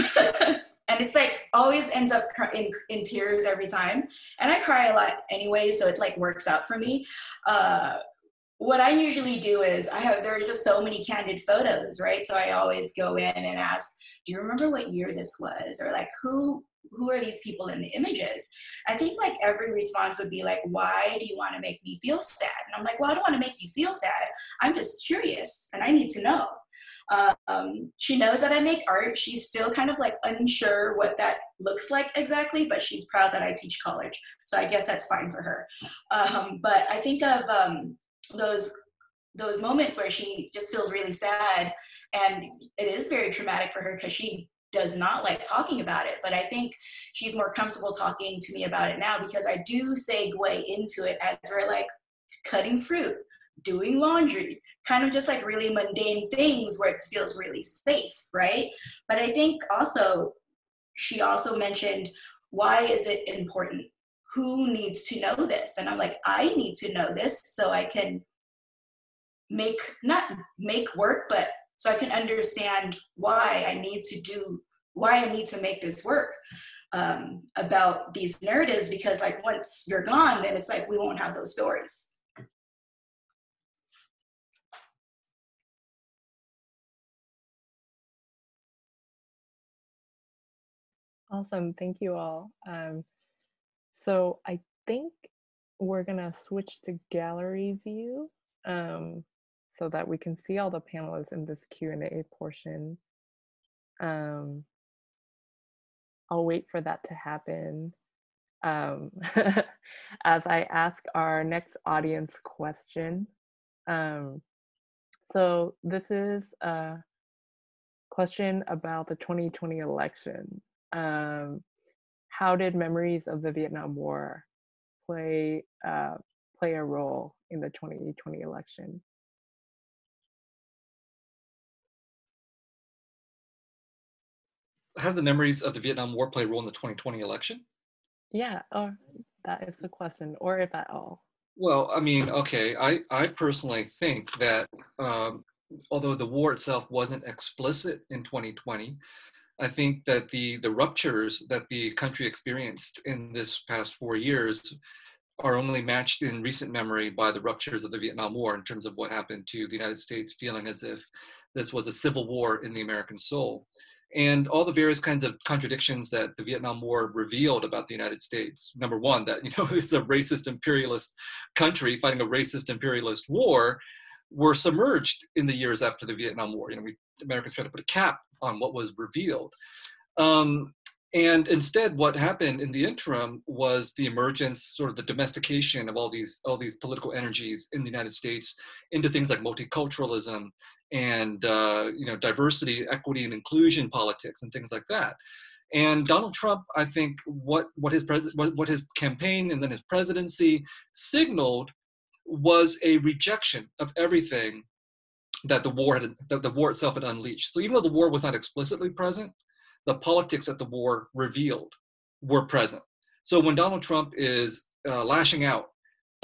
And it's like always ends up in tears every time. And I cry a lot anyway, so it like works out for me. What I usually do is there are just so many candid photos, right? So I always go in and ask, do you remember what year this was? Or like, who are these people in the images? I think like every response would be like, why do you want to make me feel sad? And I'm like, well, I don't want to make you feel sad. I'm just curious and I need to know. She knows that I make art. She's still kind of like unsure what that looks like exactly, but she's proud that I teach college. So I guess that's fine for her. But I think of those moments where she just feels really sad, and it is very traumatic for her because she does not like talking about it. But I think she's more comfortable talking to me about it now because I do segue into it as we're like cutting fruit, doing laundry, kind of just like really mundane things where it feels really safe, right? But I think also, she also mentioned, why is it important? Who needs to know this? And I'm like, I need to know this so I can not make work, but so I can understand why I need to make this work about these narratives, because like once you're gone, then it's like we won't have those stories. Awesome, thank you all. So I think we're gonna switch to gallery view so that we can see all the panelists in this Q&A portion. I'll wait for that to happen as I ask our next audience question. So this is a question about the 2020 election. How did memories of the Vietnam War play a role in the 2020 election? How did the memories of the Vietnam War play a role in the 2020 election? Yeah, or that is the question, or if at all. Well, I mean, okay, I personally think that although the war itself wasn't explicit in 2020, I think that the ruptures that the country experienced in this past 4 years are only matched in recent memory by the ruptures of the Vietnam War in terms of what happened to the United States, feeling as if this was a civil war in the American soul. And all the various kinds of contradictions that the Vietnam War revealed about the United States. Number one, that, you know, it's a racist imperialist country fighting a racist imperialist war, were submerged in the years after the Vietnam War. You know, Americans tried to put a cap on what was revealed. And instead, what happened in the interim was the emergence, sort of the domestication of all these political energies in the United States into things like multiculturalism and you know, diversity, equity, and inclusion politics and things like that. And Donald Trump, I think, what his campaign and then his presidency signaled was a rejection of everything that the war itself had unleashed. So even though the war was not explicitly present, the politics that the war revealed were present. So when Donald Trump is lashing out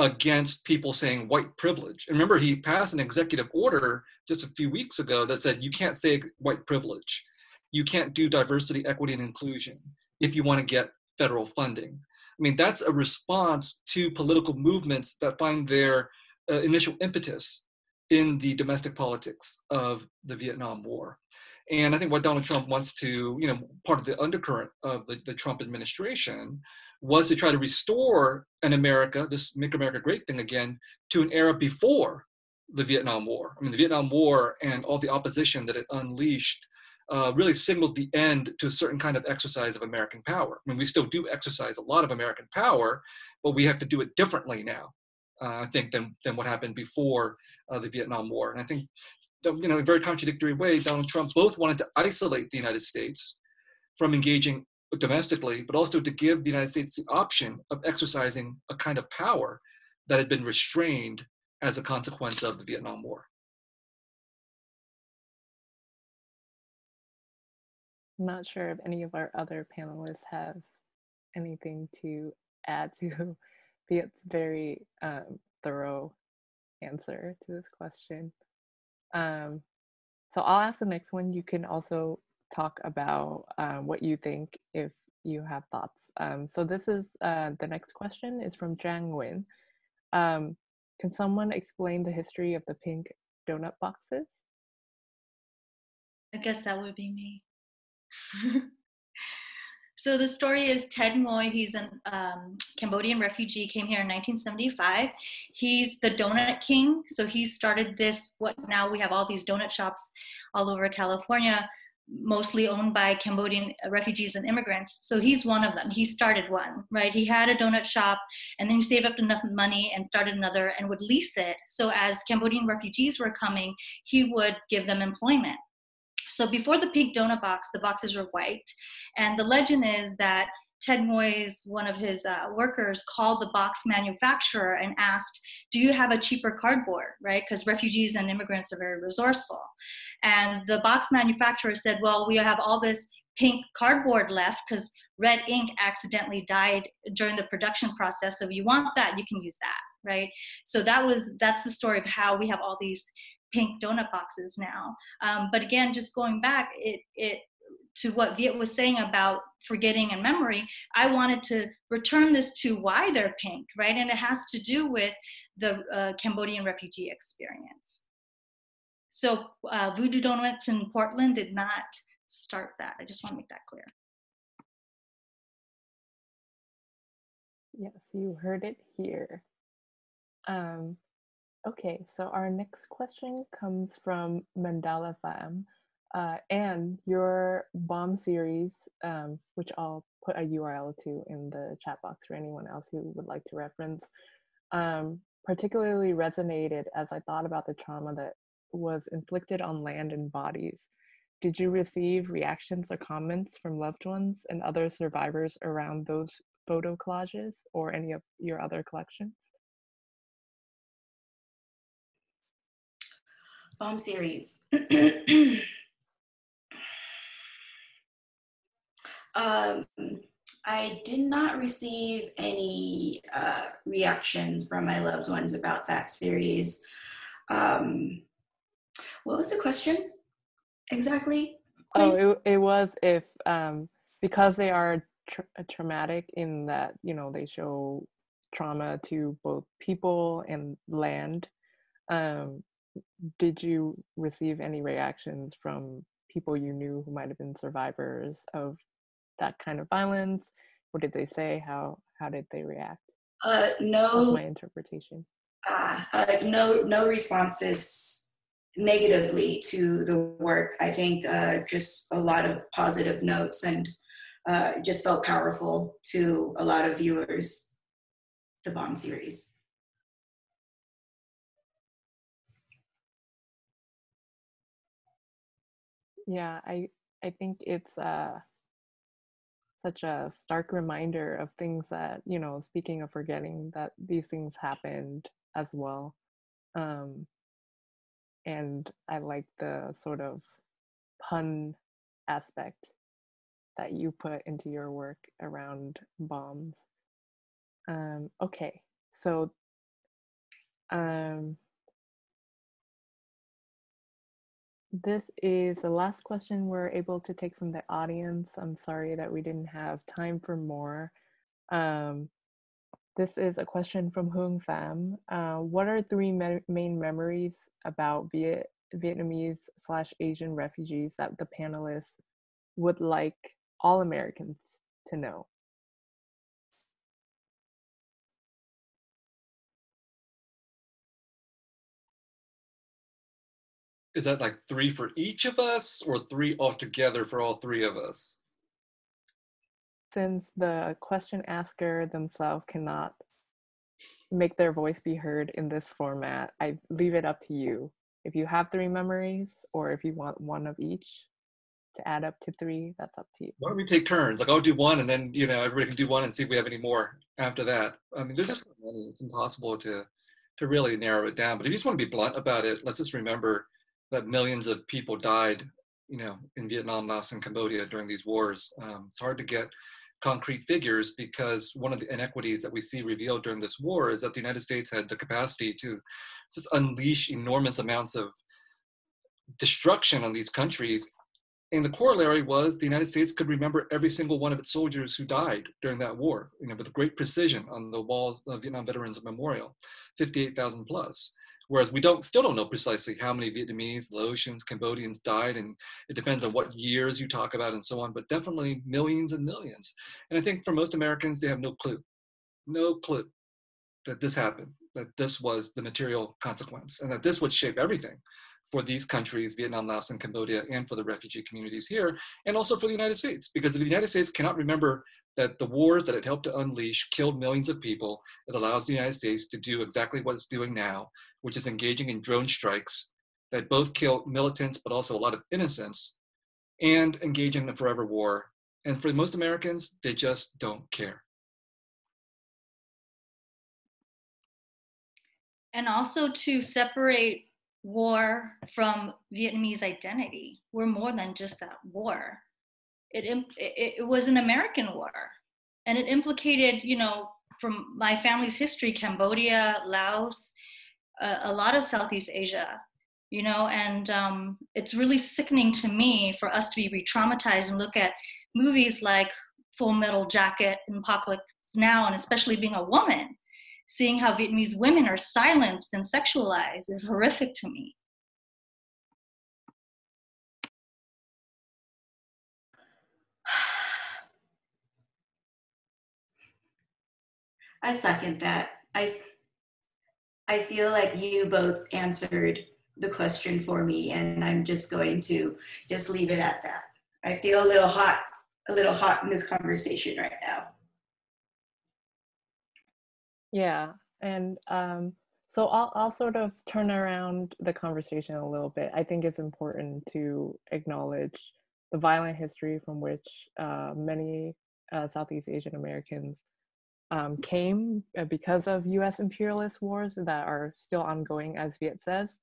against people saying white privilege, and remember, he passed an executive order just a few weeks ago that said you can't say white privilege, you can't do diversity, equity, and inclusion if you want to get federal funding. I mean, that's a response to political movements that find their initial impetus in the domestic politics of the Vietnam War. And I think what Donald Trump wants to, you know, part of the undercurrent of the Trump administration was to try to restore an America, this Make America Great thing again, to an era before the Vietnam War. I mean, the Vietnam War and all the opposition that it unleashed really signaled the end to a certain kind of exercise of American power. I mean, we still do exercise a lot of American power, but we have to do it differently now, I think, than what happened before the Vietnam War. And I think, you know, in a very contradictory way, Donald Trump both wanted to isolate the United States from engaging domestically, but also to give the United States the option of exercising a kind of power that had been restrained as a consequence of the Vietnam War. I'm not sure if any of our other panelists have anything to add to Viet's very thorough answer to this question. So I'll ask the next one. You can also talk about what you think if you have thoughts. So this is the next question is from Jang Nguyen. Can someone explain the history of the pink donut boxes? I guess that would be me. So the story is Ted Ngoy. He's a Cambodian refugee, came here in 1975. He's the donut king. So he started this, what now we have all these donut shops all over California, mostly owned by Cambodian refugees and immigrants. So he's one of them. He started one, right? He had a donut shop and then he saved up enough money and started another and would lease it. So as Cambodian refugees were coming, he would give them employment. So before the pink donut box, the boxes were white. And the legend is that Ted Ngoy's, one of his workers, called the box manufacturer and asked, do you have a cheaper cardboard, right? Because refugees and immigrants are very resourceful. And the box manufacturer said, well, we have all this pink cardboard left because red ink accidentally died during the production process. So if you want that, you can use that, right? So that's the story of how we have all these pink donut boxes now. But again, just going back to what Viet was saying about forgetting and memory, I wanted to return this to why they're pink, right? And it has to do with the Cambodian refugee experience. So Voodoo Donuts in Portland did not start that. I just want to make that clear. Yes, you heard it here. Okay, so our next question comes from Mandala Fam. And your bomb series, which I'll put a URL to in the chat box for anyone else who would like to reference, particularly resonated as I thought about the trauma that was inflicted on land and bodies. Did you receive reactions or comments from loved ones and other survivors around those photo collages or any of your other collections? Bomb series. I did not receive any reactions from my loved ones about that series. What was the question exactly? Oh, it was if, because they are traumatic in that, you know, they show trauma to both people and land. Did you receive any reactions from people you knew who might have been survivors of that kind of violence? What did they say? How did they react? No. That's my interpretation. No responses negatively to the work. I think just a lot of positive notes, and just felt powerful to a lot of viewers, the Bomb series. Yeah, I think it's such a stark reminder of things that, you know, speaking of forgetting, that these things happened as well. And I like the sort of pun aspect that you put into your work around bombs. Okay, so this is the last question we're able to take from the audience. I'm sorry that we didn't have time for more. This is a question from Hung Pham. What are three main memories about Vietnamese/Asian refugees that the panelists would like all Americans to know? Is that like three for each of us, or three altogether for all three of us? Since the question asker themselves cannot make their voice be heard in this format, I leave it up to you. If you have three memories, or if you want one of each to add up to three, that's up to you. Why don't we take turns? Like, I'll do one, and then, you know, everybody can do one and see if we have any more after that. I mean, there's just so many, it's impossible to really narrow it down. But if you just want to be blunt about it, let's just remember that millions of people died, you know, in Vietnam, Laos, and Cambodia during these wars. It's hard to get concrete figures, because one of the inequities that we see revealed during this war is that the United States had the capacity to just unleash enormous amounts of destruction on these countries. And the corollary was the United States could remember every single one of its soldiers who died during that war, you know, with great precision on the walls of Vietnam Veterans Memorial, 58,000 plus. Whereas we still don't know precisely how many Vietnamese, Laotians, Cambodians died, and it depends on what years you talk about and so on, but definitely millions and millions. And I think for most Americans, they have no clue that this happened, that this was the material consequence, and that this would shape everything for these countries, Vietnam, Laos, and Cambodia, and for the refugee communities here, and also for the United States. Because if the United States cannot remember that the wars that it helped to unleash killed millions of people, it allows the United States to do exactly what it's doing now, which is engaging in drone strikes that both kill militants, but also a lot of innocents, and engage in a forever war. And for most Americans, they just don't care. And also to separate war from Vietnamese identity. We're more than just that war. It was an American war, and it implicated, you know, from my family's history, Cambodia, Laos, a lot of Southeast Asia, you know, and it's really sickening to me for us to be re-traumatized and look at movies like Full Metal Jacket and Apocalypse Now, and especially being a woman, seeing how Vietnamese women are silenced and sexualized is horrific to me. I second that. I feel like you both answered the question for me, and I'm just going to just leave it at that. I feel a little hot in this conversation right now. Yeah, and so I'll sort of turn around the conversation a little bit. I think it's important to acknowledge the violent history from which many Southeast Asian Americans came because of U.S. imperialist wars that are still ongoing, as Viet says.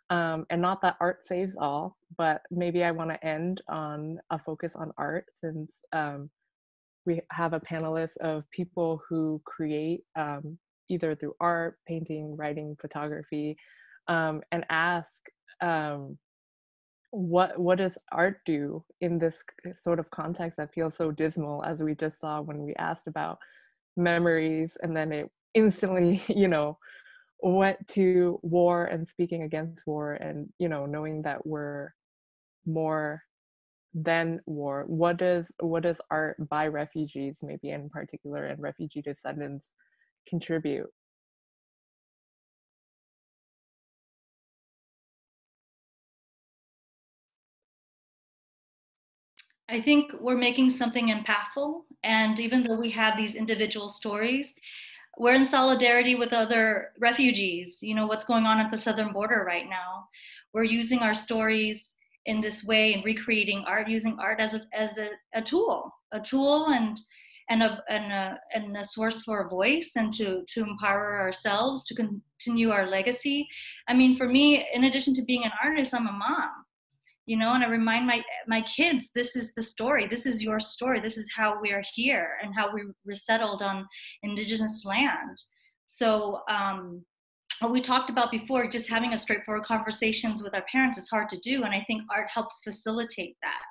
And not that art saves all, but maybe I want to end on a focus on art, since we have a panelist of people who create either through art, painting, writing, photography, and ask what does art do in this sort of context that feels so dismal, as we just saw when we asked about memories, and then it instantly, went to war and speaking against war, and knowing that we're more than war. What does art by refugees, maybe in particular, and refugee descendants contribute? I think we're making something impactful. And even though we have these individual stories, we're in solidarity with other refugees. You know, what's going on at the southern border right now. We're using our stories in this way and recreating art, using art as a tool, and a source for a voice, and to empower ourselves, to continue our legacy. I mean, for me, in addition to being an artist, I'm a mom. You know, and I remind my kids, this is the story, this is your story, this is how we are here and how we resettled on indigenous land. So what we talked about before, just having a straightforward conversations with our parents is hard to do, and I think art helps facilitate that,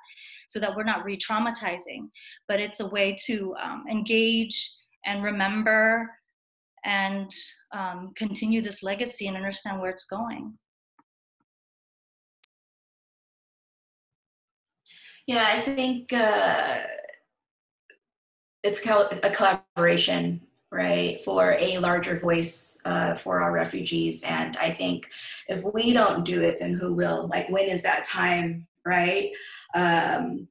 so that we're not re-traumatizing, but it's a way to engage and remember and continue this legacy and understand where it's going. Yeah, I think it's a collaboration, right, for a larger voice for our refugees. And I think if we don't do it, then who will? Like, when is that time, right? I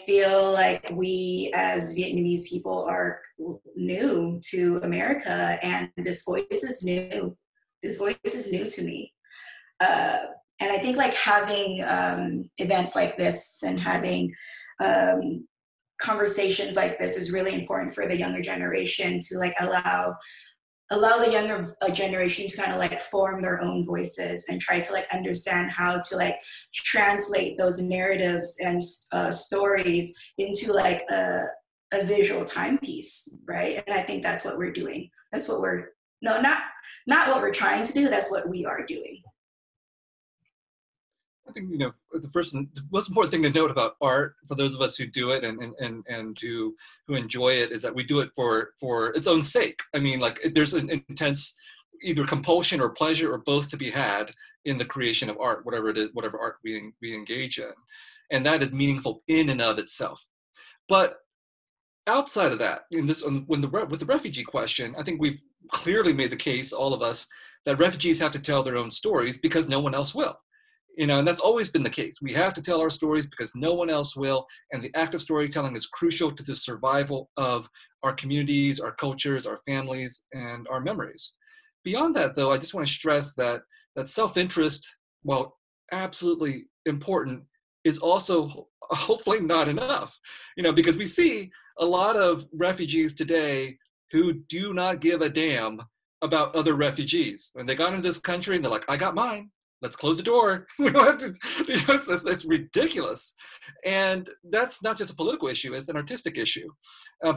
feel like we as Vietnamese people are new to America, and this voice is new. This voice is new to me. And I think like having events like this and having conversations like this is really important for the younger generation to like allow the younger generation to kind of like form their own voices and try to like understand how to like translate those narratives and stories into like a visual timepiece, right? And I think that's what we're doing. That's what we're, no, not what we're trying to do, that's what we are doing. I think, the most important thing to note about art, for those of us who do it and who enjoy it, is that we do it for its own sake. I mean, like, there's an intense either compulsion or pleasure or both to be had in the creation of art, whatever it is, whatever art we engage in. And that is meaningful in and of itself. But outside of that, with the refugee question, I think we've clearly made the case, all of us, that refugees have to tell their own stories because no one else will. And that's always been the case. We have to tell our stories because no one else will. And the act of storytelling is crucial to the survival of our communities, our cultures, our families, and our memories. Beyond that, though, I just want to stress that self-interest, while absolutely important, is also hopefully not enough. Because we see a lot of refugees today who do not give a damn about other refugees. When they got into this country and they're like, I got mine. Let's close the door. We don't have to, it's ridiculous. And that's not just a political issue, it's an artistic issue.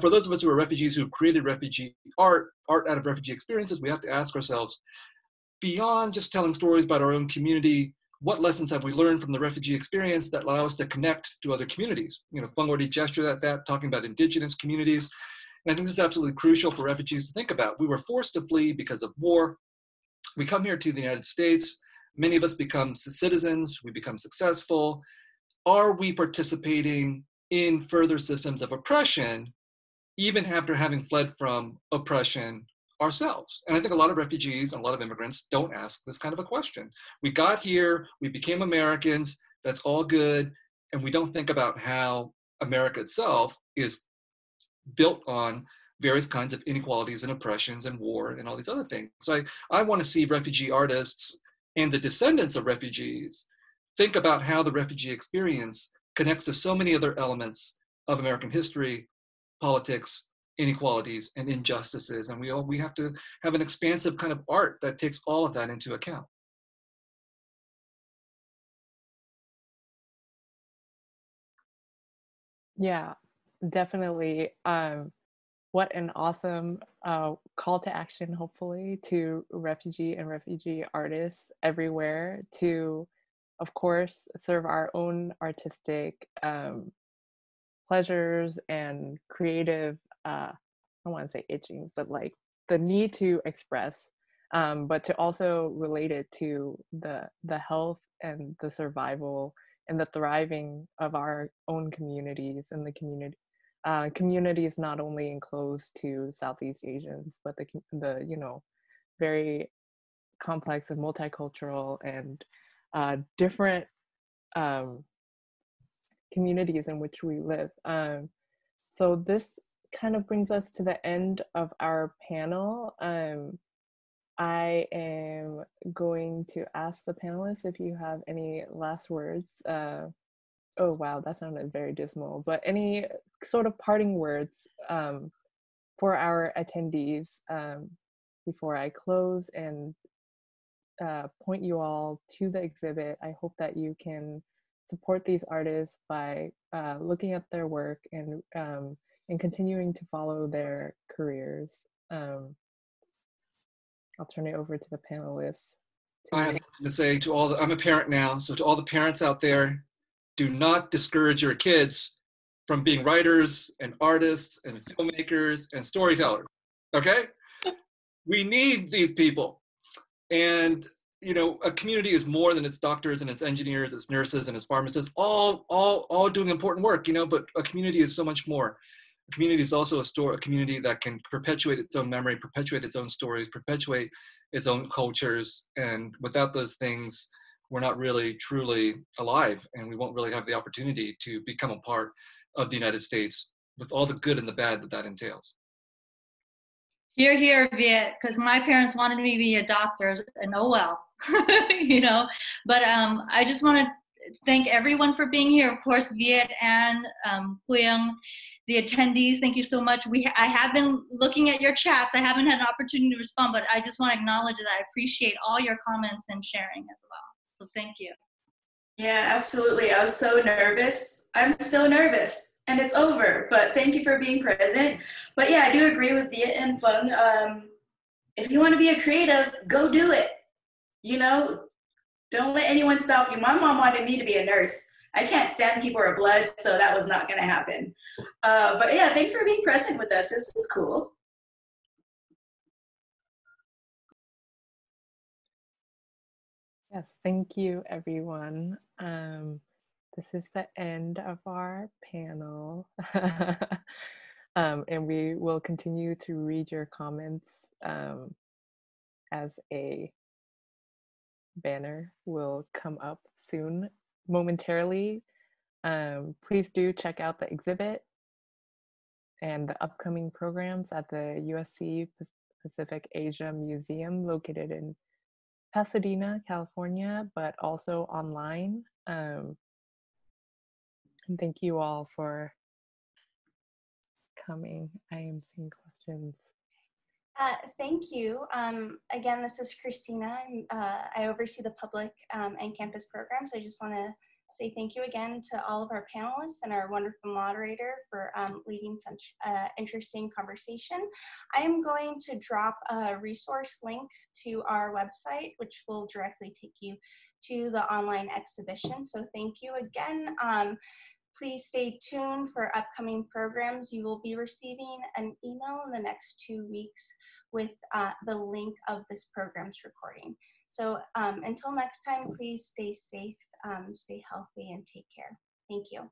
For those of us who are refugees who've created refugee art out of refugee experiences, we have to ask ourselves, beyond just telling stories about our own community, what lessons have we learned from the refugee experience that allow us to connect to other communities? Fung already gestured at that, talking about indigenous communities. And I think this is absolutely crucial for refugees to think about. We were forced to flee because of war. We come here to the United States. Many of us become citizens, we become successful. Are we participating in further systems of oppression, even after having fled from oppression ourselves? And I think a lot of refugees and a lot of immigrants don't ask this kind of a question. We got here, we became Americans, that's all good, and we don't think about how America itself is built on various kinds of inequalities and oppressions and war and all these other things. So I want to see refugee artists and the descendants of refugees think about how the refugee experience connects to so many other elements of American history, politics, inequalities, and injustices. And we have to have an expansive kind of art that takes all of that into account. Yeah, definitely. What an awesome call to action, hopefully, to refugee and refugee artists everywhere to, of course, serve our own artistic pleasures and creative don't want to say itching, but like the need to express, but to also relate it to the health and the survival and the thriving of our own communities, and the communities not only enclosed to Southeast Asians, but the you know, very complex and multicultural and different communities in which we live. So this kind of brings us to the end of our panel. I am going to ask the panelists if you have any last words. Oh wow, that sounded very dismal, but any sort of parting words for our attendees before I close and point you all to the exhibit. I hope that you can support these artists by looking at their work and continuing to follow their careers. I'll turn it over to the panelists. I have something to say to all I'm a parent now, so to all the parents out there, do not discourage your kids from being writers and artists and filmmakers and storytellers, okay? We need these people. And, you know, a community is more than its doctors and its engineers, its nurses and its pharmacists, all doing important work, you know, but a community is so much more. A community is also a community that can perpetuate its own memory, perpetuate its own stories, perpetuate its own cultures. And without those things, we're not really truly alive, and we won't really have the opportunity to become a part of the United States with all the good and the bad that that entails. Here, here, Viet, because my parents wanted me to be a doctor, and oh well, you know. But I just want to thank everyone for being here. Of course, Viet and Huyang, the attendees, thank you so much. I have been looking at your chats. I haven't had an opportunity to respond, but I just want to acknowledge that I appreciate all your comments and sharing as well. So thank you. Yeah, absolutely. I was so nervous. I'm still nervous, and it's over, but thank you for being present. But yeah, I do agree with Viet and Fung. If you want to be a creative, go do it. You know, don't let anyone stop you. My mom wanted me to be a nurse. I can't stand people or blood, so that was not going to happen. But yeah, thanks for being present with us. This is cool. Yes, thank you, everyone. This is the end of our panel. And we will continue to read your comments as a banner will come up soon, momentarily. Please do check out the exhibit and the upcoming programs at the USC Pacific Asia Museum located in Pasadena, California, but also online. And thank you all for coming. I am seeing questions. Thank you. Again, this is Christina. I oversee the public and campus programs. I just want to say thank you again to all of our panelists and our wonderful moderator for leading such interesting conversation. I am going to drop a resource link to our website, which will directly take you to the online exhibition. So thank you again. Please stay tuned for upcoming programs. You will be receiving an email in the next 2 weeks with the link of this program's recording. So until next time, please stay safe, stay healthy, and take care. Thank you.